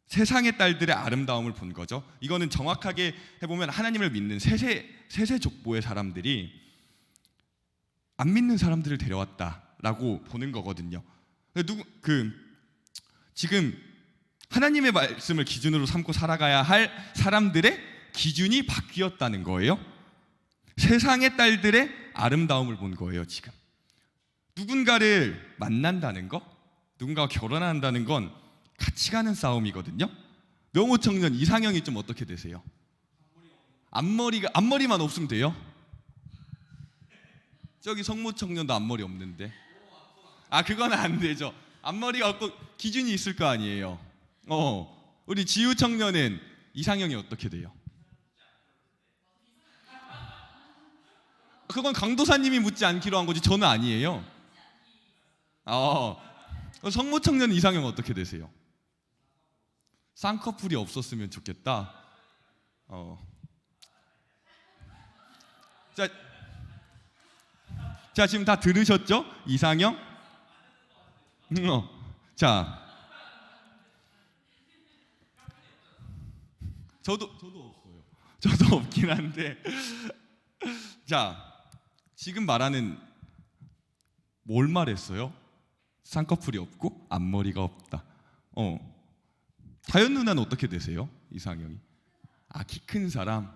세상의 딸들의 아름다움을 본 거죠. 이거는 정확하게 해보면 하나님을 믿는 세세 족보의 사람들이 안 믿는 사람들을 데려왔다라고 보는 거거든요. 지금 하나님의 말씀을 기준으로 삼고 살아가야 할 사람들의 기준이 바뀌었다는 거예요. 세상의 딸들의 아름다움을 본 거예요. 지금 누군가를 만난다는 거, 누군가와 결혼한다는 건 같이 가는 싸움이거든요. 명호청년 이상형이 좀 어떻게 되세요? 앞머리만 없으면 돼요? 저기 성모청년도 앞머리 없는데. 그건 안 되죠. 앞머리가 없고 기준이 있을 거 아니에요. 우리 지우청년은 이상형이 어떻게 돼요? 그건 강도사님이 묻지 않기로 한 거지 저는 아니에요. 성모청년 이상형 어떻게 되세요? 쌍꺼풀이 없었으면 좋겠다. 자 지금 다 들으셨죠? 이상형? 자, 저도 없어요. 저도 없긴 한데, 자 지금 말하는 뭘 말했어요? 쌍꺼풀이 없고 앞머리가 없다. 다현 누나는 어떻게 되세요? 이상형이? 키 큰 사람.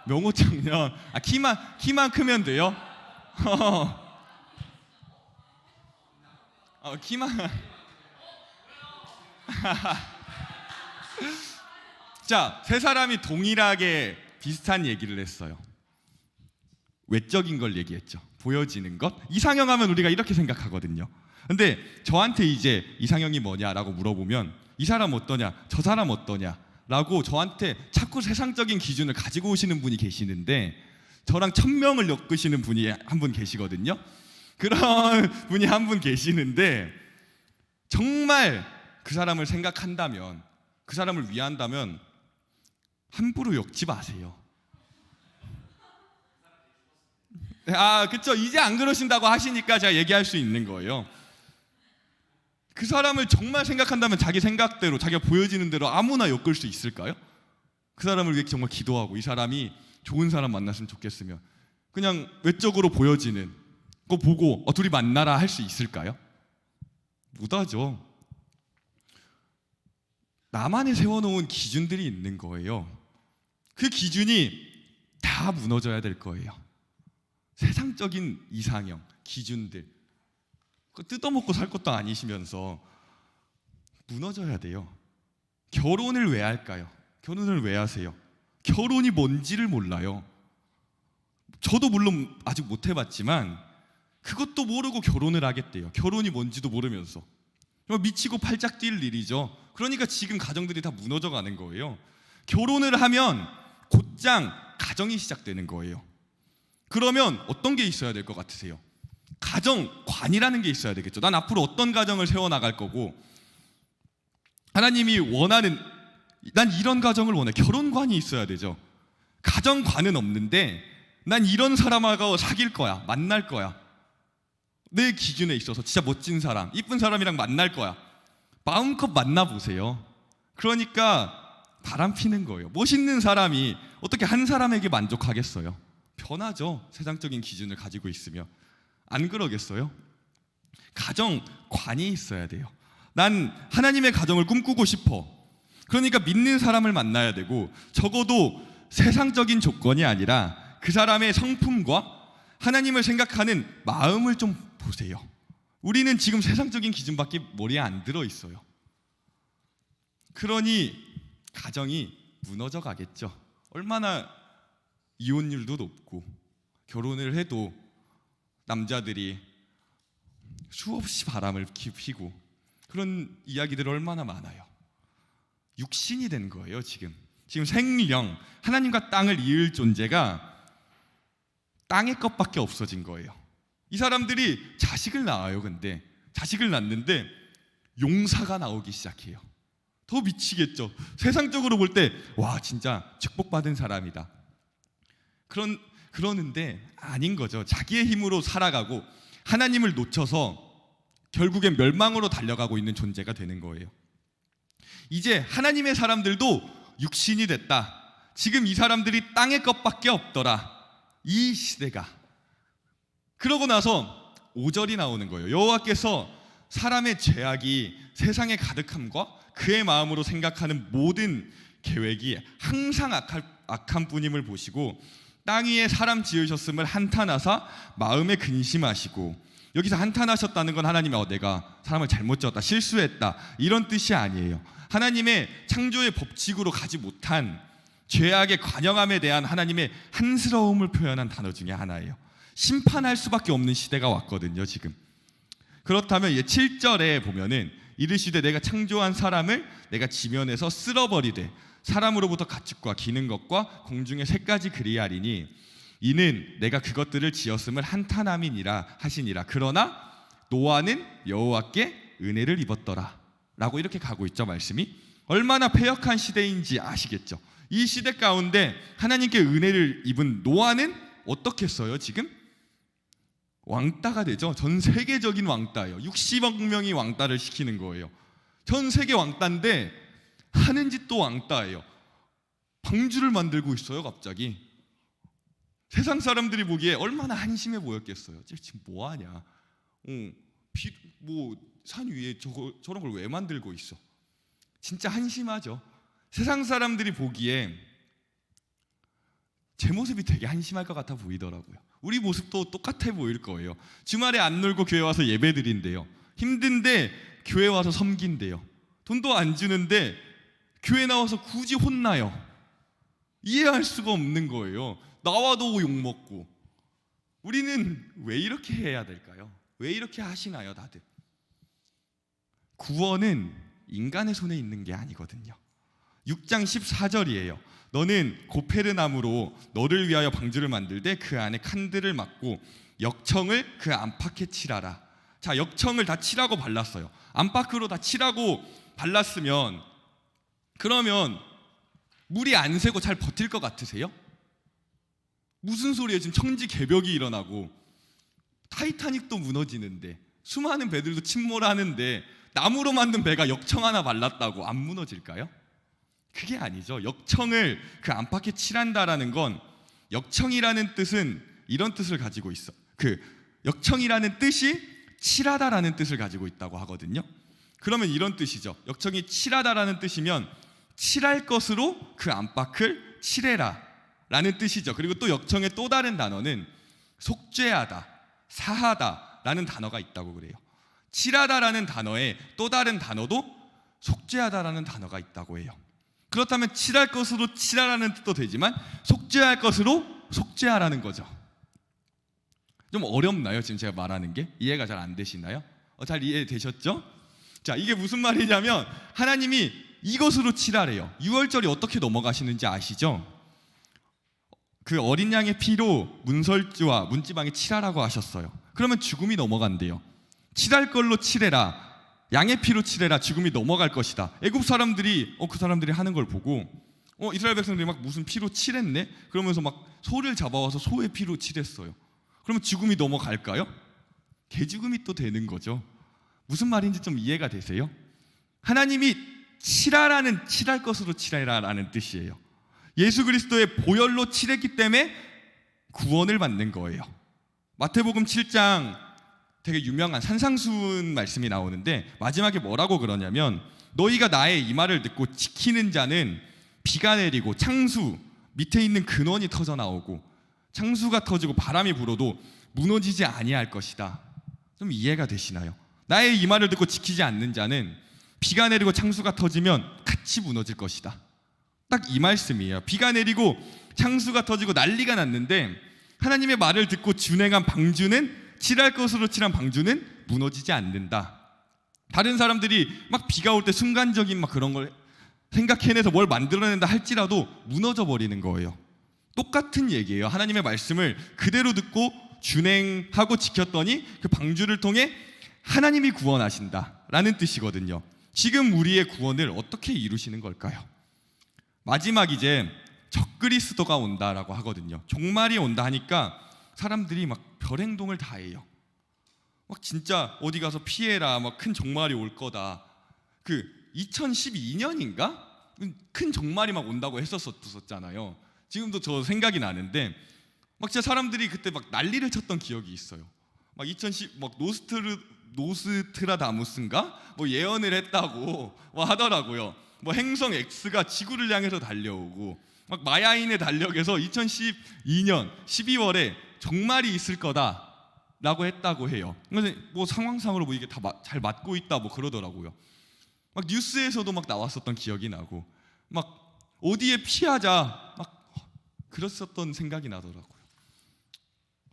명호청년. 키만 크면 돼요? 키만. 자, 세 사람이 동일하게 비슷한 얘기를 했어요. 외적인 걸 얘기했죠. 보여지는 것. 이상형 하면 우리가 이렇게 생각하거든요. 근데 저한테 이제 이상형이 뭐냐라고 물어보면 이 사람 어떠냐, 저 사람 어떠냐 라고 저한테 자꾸 세상적인 기준을 가지고 오시는 분이 계시는데, 저랑 천명을 엮으시는 분이 한 분 계시거든요. 그런 분이 한 분 계시는데, 정말 그 사람을 생각한다면, 그 사람을 위한다면 함부로 엮지 마세요. 그쵸. 이제 안 그러신다고 하시니까 제가 얘기할 수 있는 거예요. 그 사람을 정말 생각한다면 자기 생각대로, 자기가 보여지는 대로 아무나 엮을 수 있을까요? 그 사람을 위해 정말 기도하고 이 사람이 좋은 사람 만났으면 좋겠으면 그냥 외적으로 보여지는 거 보고 둘이 만나라 할 수 있을까요? 못하죠. 나만이 세워놓은 기준들이 있는 거예요. 그 기준이 다 무너져야 될 거예요. 세상적인 이상형, 기준들 뜯어먹고 살 것도 아니시면서 무너져야 돼요. 결혼을 왜 할까요? 결혼을 왜 하세요? 결혼이 뭔지를 몰라요. 저도 물론 아직 못 해봤지만 그것도 모르고 결혼을 하겠대요. 결혼이 뭔지도 모르면서. 미치고 팔짝 뛸 일이죠. 그러니까 지금 가정들이 다 무너져 가는 거예요. 결혼을 하면 곧장 가정이 시작되는 거예요. 그러면 어떤 게 있어야 될 것 같으세요? 가정관이라는 게 있어야 되겠죠. 난 앞으로 어떤 가정을 세워나갈 거고, 하나님이 원하는, 난 이런 가정을 원해. 결혼관이 있어야 되죠. 가정관은 없는데 난 이런 사람하고 사귈 거야, 만날 거야. 내 기준에 있어서 진짜 멋진 사람, 이쁜 사람이랑 만날 거야. 마음껏 만나보세요. 그러니까 바람 피는 거예요. 멋있는 사람이 어떻게 한 사람에게 만족하겠어요? 변하죠. 세상적인 기준을 가지고 있으면. 안 그러겠어요? 가정관이 있어야 돼요. 난 하나님의 가정을 꿈꾸고 싶어. 그러니까 믿는 사람을 만나야 되고, 적어도 세상적인 조건이 아니라 그 사람의 성품과 하나님을 생각하는 마음을 좀 보세요. 우리는 지금 세상적인 기준밖에 머리에 안 들어 있어요. 그러니 가정이 무너져 가겠죠. 얼마나 이혼율도 높고, 결혼을 해도 남자들이 수없이 바람을 피고, 그런 이야기들 얼마나 많아요. 육신이 된 거예요. 지금 생명, 하나님과 땅을 이을 존재가 땅의 것밖에 없어진 거예요. 이 사람들이 자식을 낳아요. 근데 자식을 낳는데 용사가 나오기 시작해요. 더 미치겠죠. 세상적으로 볼 때 와, 진짜 축복받은 사람이다. 그러는데 아닌 거죠. 자기의 힘으로 살아가고 하나님을 놓쳐서 결국엔 멸망으로 달려가고 있는 존재가 되는 거예요. 이제 하나님의 사람들도 육신이 됐다. 지금 이 사람들이 땅의 것밖에 없더라. 이 시대가. 그러고 나서 5절이 나오는 거예요. 여호와께서 사람의 죄악이 세상에 가득함과 그의 마음으로 생각하는 모든 계획이 항상 악한 뿐임을 보시고 땅 위에 사람 지으셨음을 한탄하사 마음에 근심하시고, 여기서 한탄하셨다는 건 하나님이 내가 사람을 잘못 지었다, 실수했다, 이런 뜻이 아니에요. 하나님의 창조의 법칙으로 가지 못한 죄악의 관영함에 대한 하나님의 한스러움을 표현한 단어 중에 하나예요. 심판할 수밖에 없는 시대가 왔거든요. 지금. 그렇다면 7절에 보면은 이르시되 내가 창조한 사람을 내가 지면에서 쓸어버리되 사람으로부터 가축과 기는 것과 공중의 새까지 그리하리니 이는 내가 그것들을 지었음을 한탄함이니라 하시니라. 그러나 노아는 여호와께 은혜를 입었더라 라고 이렇게 가고 있죠. 말씀이 얼마나 패역한 시대인지 아시겠죠. 이 시대 가운데 하나님께 은혜를 입은 노아는 어떻게 했어요? 지금 왕따가 되죠. 전 세계적인 왕따예요. 60억 명이 왕따를 시키는 거예요. 전 세계 왕따인데 하는 짓도 왕따예요. 방주를 만들고 있어요. 갑자기 세상 사람들이 보기에 얼마나 한심해 보였겠어요. 지금 뭐하냐, 산 위에 저런 걸 왜 만들고 있어. 진짜 한심하죠. 세상 사람들이 보기에 제 모습이 되게 한심할 것 같아 보이더라고요. 우리 모습도 똑같아 보일 거예요. 주말에 안 놀고 교회 와서 예배 드린대요. 힘든데 교회 와서 섬긴대요. 돈도 안 주는데 교회 나와서 굳이 혼나요. 이해할 수가 없는 거예요. 나와도 욕먹고. 우리는 왜 이렇게 해야 될까요? 왜 이렇게 하시나요, 다들? 구원은 인간의 손에 있는 게 아니거든요. 6장 14절이에요. 너는 고페르나무로 너를 위하여 방주를 만들되 그 안에 칸들을 막고 역청을 그 안팎에 칠하라. 자, 역청을 다 칠하고 발랐어요. 안팎으로 다 칠하고 발랐으면 그러면 물이 안 새고 잘 버틸 것 같으세요? 무슨 소리예요? 지금 천지개벽이 일어나고 타이타닉도 무너지는데 수많은 배들도 침몰하는데 나무로 만든 배가 역청 하나 발랐다고 안 무너질까요? 그게 아니죠. 역청을 그 안팎에 칠한다라는 건 역청이라는 뜻은 이런 뜻을 가지고 있어. 그 역청이라는 뜻이 칠하다라는 뜻을 가지고 있다고 하거든요. 그러면 이런 뜻이죠. 역청이 칠하다라는 뜻이면 칠할 것으로 그 안팎을 칠해라 라는 뜻이죠. 그리고 또 역청의 또 다른 단어는 속죄하다, 사하다 라는 단어가 있다고 그래요. 칠하다라는 단어에 또 다른 단어도 속죄하다라는 단어가 있다고 해요. 그렇다면 칠할 것으로 칠하라는 뜻도 되지만 속죄할 것으로 속죄하라는 거죠. 좀 어렵나요? 지금 제가 말하는 게 이해가 잘 안 되시나요? 잘 이해되셨죠? 자, 이게 무슨 말이냐면 하나님이 이것으로 칠하래요. 6월절이 어떻게 넘어가시는지 아시죠? 그 어린 양의 피로 문설주와 문지방에 칠하라고 하셨어요. 그러면 죽음이 넘어간대요. 칠할 걸로 칠해라. 양의 피로 칠해라. 죽음이 넘어갈 것이다. 애굽 사람들이 그 사람들이 하는 걸 보고 이스라엘 백성들이 막 무슨 피로 칠했네? 그러면서 막 소를 잡아와서 소의 피로 칠했어요. 그러면 죽음이 넘어갈까요? 개죽음이 또 되는 거죠. 무슨 말인지 좀 이해가 되세요? 하나님이 칠하라는 칠할 것으로 칠해라라는 뜻이에요. 예수 그리스도의 보혈로 칠했기 때문에 구원을 받는 거예요. 마태복음 7장 되게 유명한 산상수훈 말씀이 나오는데 마지막에 뭐라고 그러냐면 너희가 나의 이 말을 듣고 지키는 자는 비가 내리고 창수 밑에 있는 근원이 터져 나오고 창수가 터지고 바람이 불어도 무너지지 아니할 것이다. 좀 이해가 되시나요? 나의 이 말을 듣고 지키지 않는 자는 비가 내리고 창수가 터지면 같이 무너질 것이다. 딱 이 말씀이에요. 비가 내리고 창수가 터지고 난리가 났는데 하나님의 말을 듣고 준행한 방주는 칠할 것으로 칠한 방주는 무너지지 않는다. 다른 사람들이 막 비가 올 때 순간적인 막 그런 걸 생각해내서 뭘 만들어낸다 할지라도 무너져 버리는 거예요. 똑같은 얘기예요. 하나님의 말씀을 그대로 듣고 준행하고 지켰더니 그 방주를 통해 하나님이 구원하신다라는 뜻이거든요. 지금 우리의 구원을 어떻게 이루시는 걸까요? 마지막 이제 적그리스도가 온다라고 하거든요. 종말이 온다 하니까 사람들이 막 별 행동을 다 해요. 막 진짜 어디 가서 피해라, 막 큰 종말이 올 거다. 그 2012년인가 큰 종말이 막 온다고 했었잖아요. 지금도 저 생각이 나는데 막 진짜 사람들이 그때 막 난리를 쳤던 기억이 있어요. 막 2010 막 노스트라다무스인가 뭐 예언을 했다고 하더라고요. 뭐 행성 X가 지구를 향해서 달려오고 막 마야인의 달력에서 2012년 12월에 종말이 있을 거다라고 했다고 해요. 근데 뭐 상황상으로 뭐 이게 다 잘 맞고 있다 뭐 그러더라고요. 막 뉴스에서도 막 나왔었던 기억이 나고 막 어디에 피하자 막 그랬었던 생각이 나더라고요.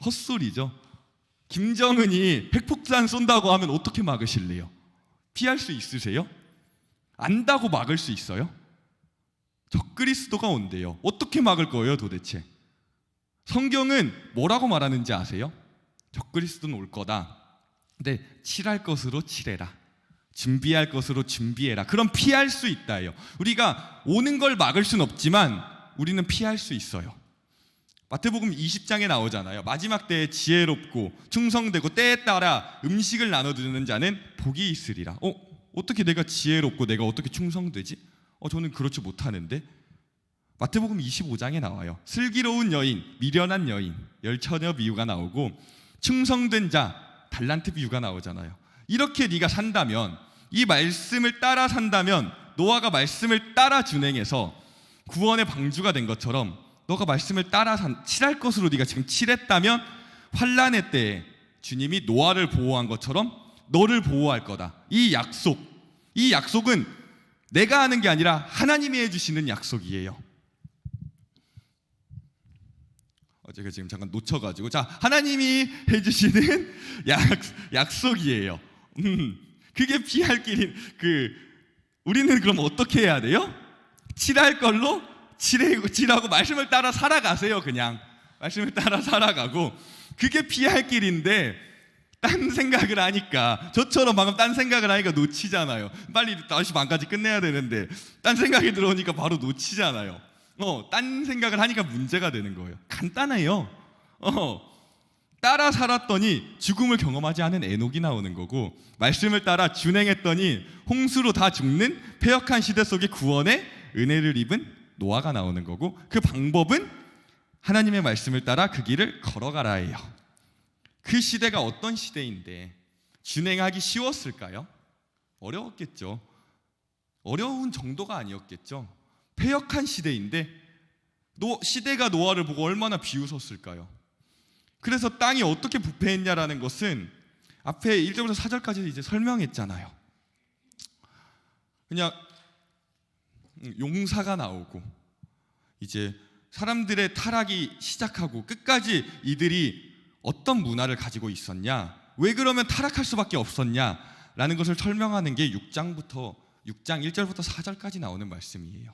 헛소리죠. 김정은이 핵폭탄 쏜다고 하면 어떻게 막으실래요? 피할 수 있으세요? 안다고 막을 수 있어요? 적그리스도가 온대요. 어떻게 막을 거예요 도대체? 성경은 뭐라고 말하는지 아세요? 적그리스도는 올 거다. 근데 칠할 것으로 칠해라. 준비할 것으로 준비해라. 그럼 피할 수 있다예요. 우리가 오는 걸 막을 수는 없지만 우리는 피할 수 있어요. 마태복음 20장에 나오잖아요. 마지막 때에 지혜롭고 충성되고 때에 따라 음식을 나눠주는 자는 복이 있으리라. 어떻게 내가 지혜롭고 내가 어떻게 충성되지? 저는 그렇지 못하는데. 마태복음 25장에 나와요. 슬기로운 여인, 미련한 여인, 열처녀 비유가 나오고 충성된 자, 달란트 비유가 나오잖아요. 이렇게 네가 산다면, 이 말씀을 따라 산다면, 노아가 말씀을 따라 준행해서 구원의 방주가 된 것처럼 너가 말씀을 따라 칠할 것으로 네가 지금 칠했다면 환난의 때에 주님이 노아를 보호한 것처럼 너를 보호할 거다. 이 약속은 내가 하는 게 아니라 하나님이 해주시는 약속이에요. 제가 지금 잠깐 놓쳐가지고, 자, 하나님이 해주시는 약속이에요. 그게 피할 길인 우리는 그럼 어떻게 해야 돼요? 칠할 걸로 칠하고 말씀을 따라 살아가세요. 그냥 말씀을 따라 살아가고, 그게 피할 길인데 딴 생각을 하니까, 저처럼 방금 딴 생각을 하니까 놓치잖아요. 빨리 5시 반까지 끝내야 되는데 딴 생각이 들어오니까 바로 놓치잖아요. 딴 생각을 하니까 문제가 되는 거예요. 간단해요. 따라 살았더니 죽음을 경험하지 않은 에녹이 나오는 거고, 말씀을 따라 준행했더니 홍수로 다 죽는 패역한 시대 속에 구원의 은혜를 입은 노아가 나오는 거고, 그 방법은 하나님의 말씀을 따라 그 길을 걸어가라예요. 그 시대가 어떤 시대인데 준행하기 쉬웠을까요? 어려웠겠죠. 어려운 정도가 아니었겠죠. 패역한 시대인데 시대가 노아를 보고 얼마나 비웃었을까요? 그래서 땅이 어떻게 부패했냐라는 것은 앞에 1절부터 4절까지 이제 설명했잖아요. 그냥 용사가 나오고 이제 사람들의 타락이 시작하고, 끝까지 이들이 어떤 문화를 가지고 있었냐, 왜 그러면 타락할 수밖에 없었냐라는 것을 설명하는 게 6장 1절부터 4절까지 나오는 말씀이에요.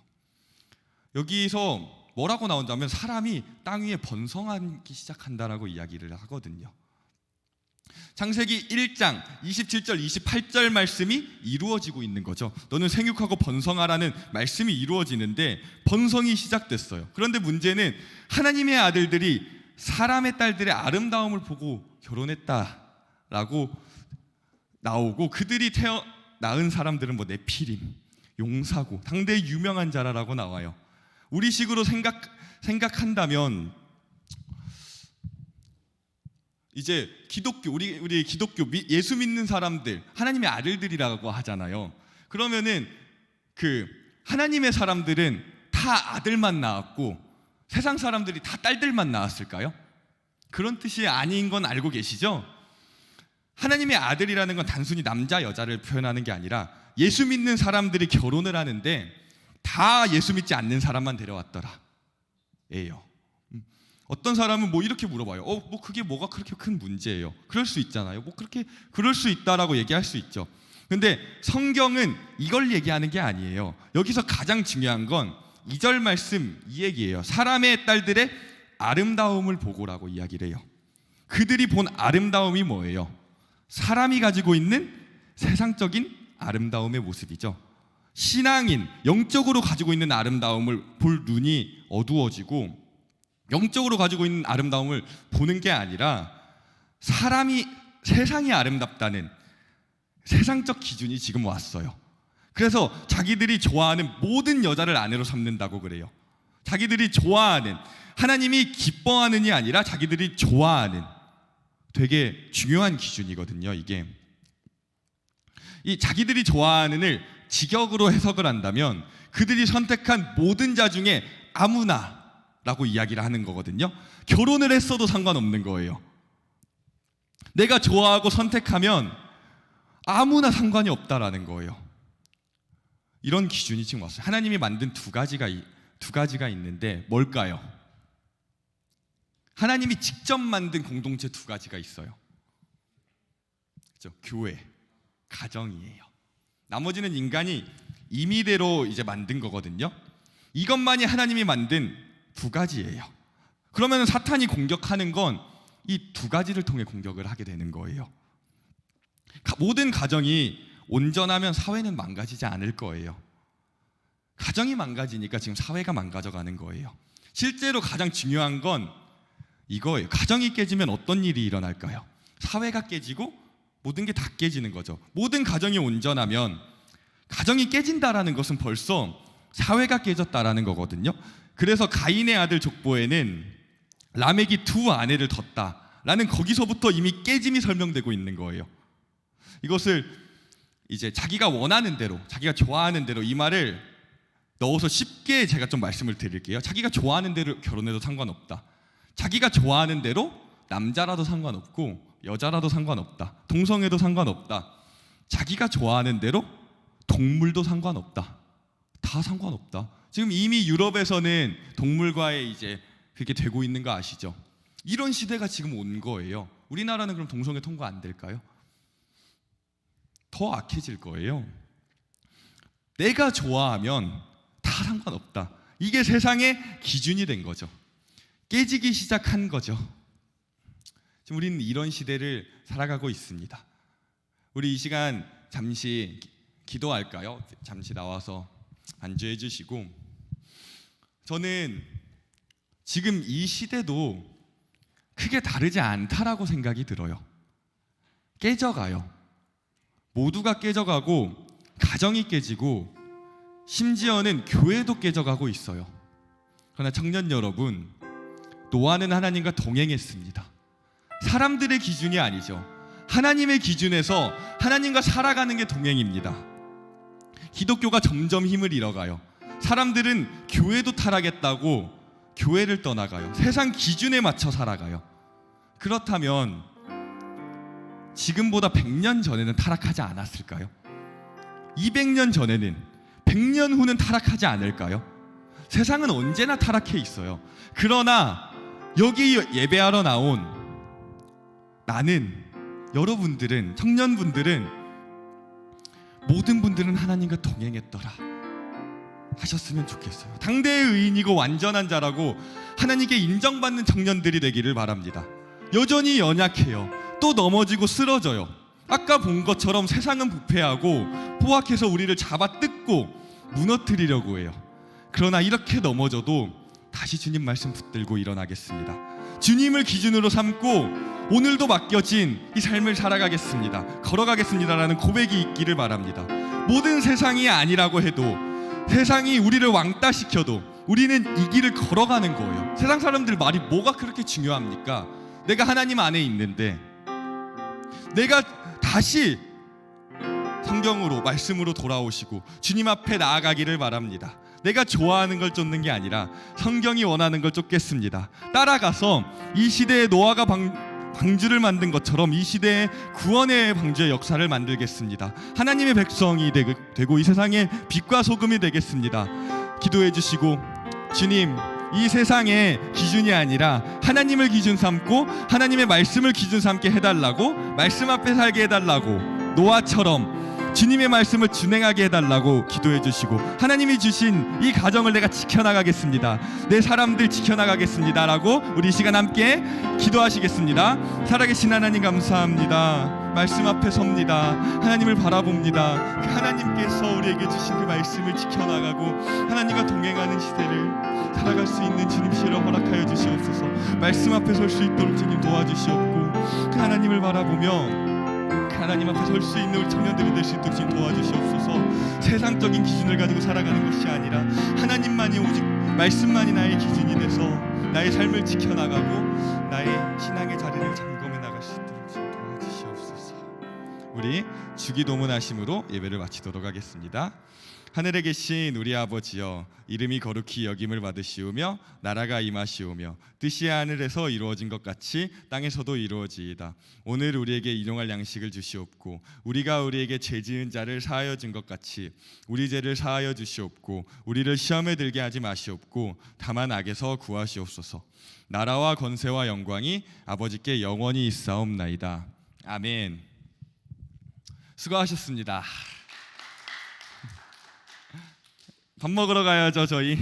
여기서 뭐라고 나온다면 사람이 땅 위에 번성하기 시작한다라고 이야기를 하거든요. 창세기 1장 27절 28절 말씀이 이루어지고 있는 거죠. 너는 생육하고 번성하라는 말씀이 이루어지는데 번성이 시작됐어요. 그런데 문제는 하나님의 아들들이 사람의 딸들의 아름다움을 보고 결혼했다라고 나오고, 그들이 낳은 사람들은 뭐 네피림, 용사고 당대의 유명한 자라라고 나와요. 우리식으로 생각한다면 이제 우리 기독교 예수 믿는 사람들, 하나님의 아들들이라고 하잖아요. 그러면은 하나님의 사람들은 다 아들만 낳았고 세상 사람들이 다 딸들만 낳았을까요? 그런 뜻이 아닌 건 알고 계시죠? 하나님의 아들이라는 건 단순히 남자 여자를 표현하는 게 아니라, 예수 믿는 사람들이 결혼을 하는데 다 예수 믿지 않는 사람만 데려왔더라 예요. 어떤 사람은 뭐 이렇게 물어봐요. 뭐 그게 뭐가 그렇게 큰 문제예요? 그럴 수 있잖아요. 뭐 그럴 수 있다라고 얘기할 수 있죠. 근데 성경은 이걸 얘기하는 게 아니에요. 여기서 가장 중요한 건 2절 말씀 이 얘기예요. 사람의 딸들의 아름다움을 보고라고 이야기를 해요. 그들이 본 아름다움이 뭐예요? 사람이 가지고 있는 세상적인 아름다움의 모습이죠. 신앙인, 영적으로 가지고 있는 아름다움을 볼 눈이 어두워지고, 영적으로 가지고 있는 아름다움을 보는 게 아니라 세상이 아름답다는 세상적 기준이 지금 왔어요. 그래서 자기들이 좋아하는 모든 여자를 아내로 삼는다고 그래요. 자기들이 좋아하는, 하나님이 기뻐하는이 아니라 자기들이 좋아하는, 되게 중요한 기준이거든요. 이게 이 자기들이 좋아하는을 직역으로 해석을 한다면 그들이 선택한 모든 자 중에 아무나라고 이야기를 하는 거거든요. 결혼을 했어도 상관없는 거예요. 내가 좋아하고 선택하면 아무나 상관이 없다라는 거예요. 이런 기준이 지금 왔어요. 하나님이 만든 두 가지가 있는데 뭘까요? 하나님이 직접 만든 공동체 두 가지가 있어요. 그렇죠? 교회, 가정이에요. 나머지는 인간이 임의대로 이제 만든 거거든요. 이것만이 하나님이 만든 두 가지예요. 그러면 사탄이 공격하는 건 이 두 가지를 통해 공격을 하게 되는 거예요. 모든 가정이 온전하면 사회는 망가지지 않을 거예요. 가정이 망가지니까 지금 사회가 망가져가는 거예요. 실제로 가장 중요한 건 이거예요. 가정이 깨지면 어떤 일이 일어날까요? 사회가 깨지고 모든 게 다 깨지는 거죠. 모든 가정이 온전하면, 가정이 깨진다라는 것은 벌써 사회가 깨졌다라는 거거든요. 그래서 가인의 아들 족보에는 라멕이 두 아내를 뒀다라는, 거기서부터 이미 깨짐이 설명되고 있는 거예요. 이것을 이제 자기가 원하는 대로, 자기가 좋아하는 대로, 이 말을 넣어서 쉽게 제가 좀 말씀을 드릴게요. 자기가 좋아하는 대로 결혼해도 상관없다. 자기가 좋아하는 대로 남자라도 상관없고 여자라도 상관없다. 동성애도 상관없다. 자기가 좋아하는 대로 동물도 상관없다. 다 상관없다. 지금 이미 유럽에서는 동물과의 이제 그게 되고 있는 거 아시죠? 이런 시대가 지금 온 거예요. 우리나라는 그럼 동성애 통과 안 될까요? 더 악해질 거예요. 내가 좋아하면 다 상관없다. 이게 세상의 기준이 된 거죠. 깨지기 시작한 거죠. 지금 우리는 이런 시대를 살아가고 있습니다. 우리 이 시간 잠시 기도할까요? 잠시 나와서 안주해 주시고, 저는 지금 이 시대도 크게 다르지 않다라고 생각이 들어요. 깨져가요. 모두가 깨져가고 가정이 깨지고 심지어는 교회도 깨져가고 있어요. 그러나 청년 여러분, 노아는 하나님과 동행했습니다. 사람들의 기준이 아니죠. 하나님의 기준에서 하나님과 살아가는 게 동행입니다. 기독교가 점점 힘을 잃어가요. 사람들은 교회도 타락했다고 교회를 떠나가요. 세상 기준에 맞춰 살아가요. 그렇다면 지금보다 100년 전에는 타락하지 않았을까요? 200년 전에는, 100년 후는 타락하지 않을까요? 세상은 언제나 타락해 있어요. 그러나 여기 예배하러 나온 나는, 여러분들은, 청년분들은, 모든 분들은 하나님과 동행했더라 하셨으면 좋겠어요. 당대의 의인이고 완전한 자라고 하나님께 인정받는 청년들이 되기를 바랍니다. 여전히 연약해요. 또 넘어지고 쓰러져요. 아까 본 것처럼 세상은 부패하고 포악해서 우리를 잡아 뜯고 무너뜨리려고 해요. 그러나 이렇게 넘어져도 다시 주님 말씀 붙들고 일어나겠습니다. 주님을 기준으로 삼고 오늘도 맡겨진 이 삶을 살아가겠습니다. 걸어가겠습니다라는 고백이 있기를 바랍니다. 모든 세상이 아니라고 해도, 세상이 우리를 왕따시켜도 우리는 이 길을 걸어가는 거예요. 세상 사람들 말이 뭐가 그렇게 중요합니까? 내가 하나님 안에 있는데, 내가 다시 성경으로, 말씀으로 돌아오시고 주님 앞에 나아가기를 바랍니다. 내가 좋아하는 걸 쫓는 게 아니라 성경이 원하는 걸 쫓겠습니다. 따라가서 이 시대에 노아가 방주를 만든 것처럼 이 시대에 구원의 방주의 역사를 만들겠습니다. 하나님의 백성이 되고 이 세상의 빛과 소금이 되겠습니다. 기도해 주시고, 주님, 이 세상의 기준이 아니라 하나님을 기준 삼고 하나님의 말씀을 기준 삼게 해달라고, 말씀 앞에 살게 해달라고, 노아처럼 주님의 말씀을 준행하게 해달라고 기도해 주시고, 하나님이 주신 이 가정을 내가 지켜나가겠습니다, 내 사람들 지켜나가겠습니다 라고 우리 이 시간 함께 기도하시겠습니다. 살아계신 하나님 감사합니다. 말씀 앞에 섭니다. 하나님을 바라봅니다. 그 하나님께서 우리에게 주신 그 말씀을 지켜나가고 하나님과 동행하는 시대를 살아갈 수 있는 주님 시를 허락하여 주시옵소서. 말씀 앞에 설 수 있도록 주님 도와주시옵고, 그 하나님을 바라보며 하나님 앞에 설 수 있는 우리 청년들이 될 수 있도록 지금 도와주시옵소서. 세상적인 기준을 가지고 살아가는 것이 아니라 하나님만이, 오직 말씀만이 나의 기준이 돼서 나의 삶을 지켜나가고 나의 신앙의 자리를 점검해 나갈 수 있도록 지금 도와주시옵소서. 우리 주기도문하심으로 예배를 마치도록 하겠습니다. 하늘에 계신 우리 아버지여, 이름이 거룩히 여김을 받으시오며 나라가 임하시오며 뜻이 하늘에서 이루어진 것 같이 땅에서도 이루어지이다. 오늘 우리에게 일용할 양식을 주시옵고, 우리가 우리에게 죄 지은 자를 사하여 준 것 같이 우리 죄를 사하여 주시옵고, 우리를 시험에 들게 하지 마시옵고 다만 악에서 구하시옵소서. 나라와 권세와 영광이 아버지께 영원히 있사옵나이다. 아멘. 수고하셨습니다. 밥 먹으러 가야죠, 저희.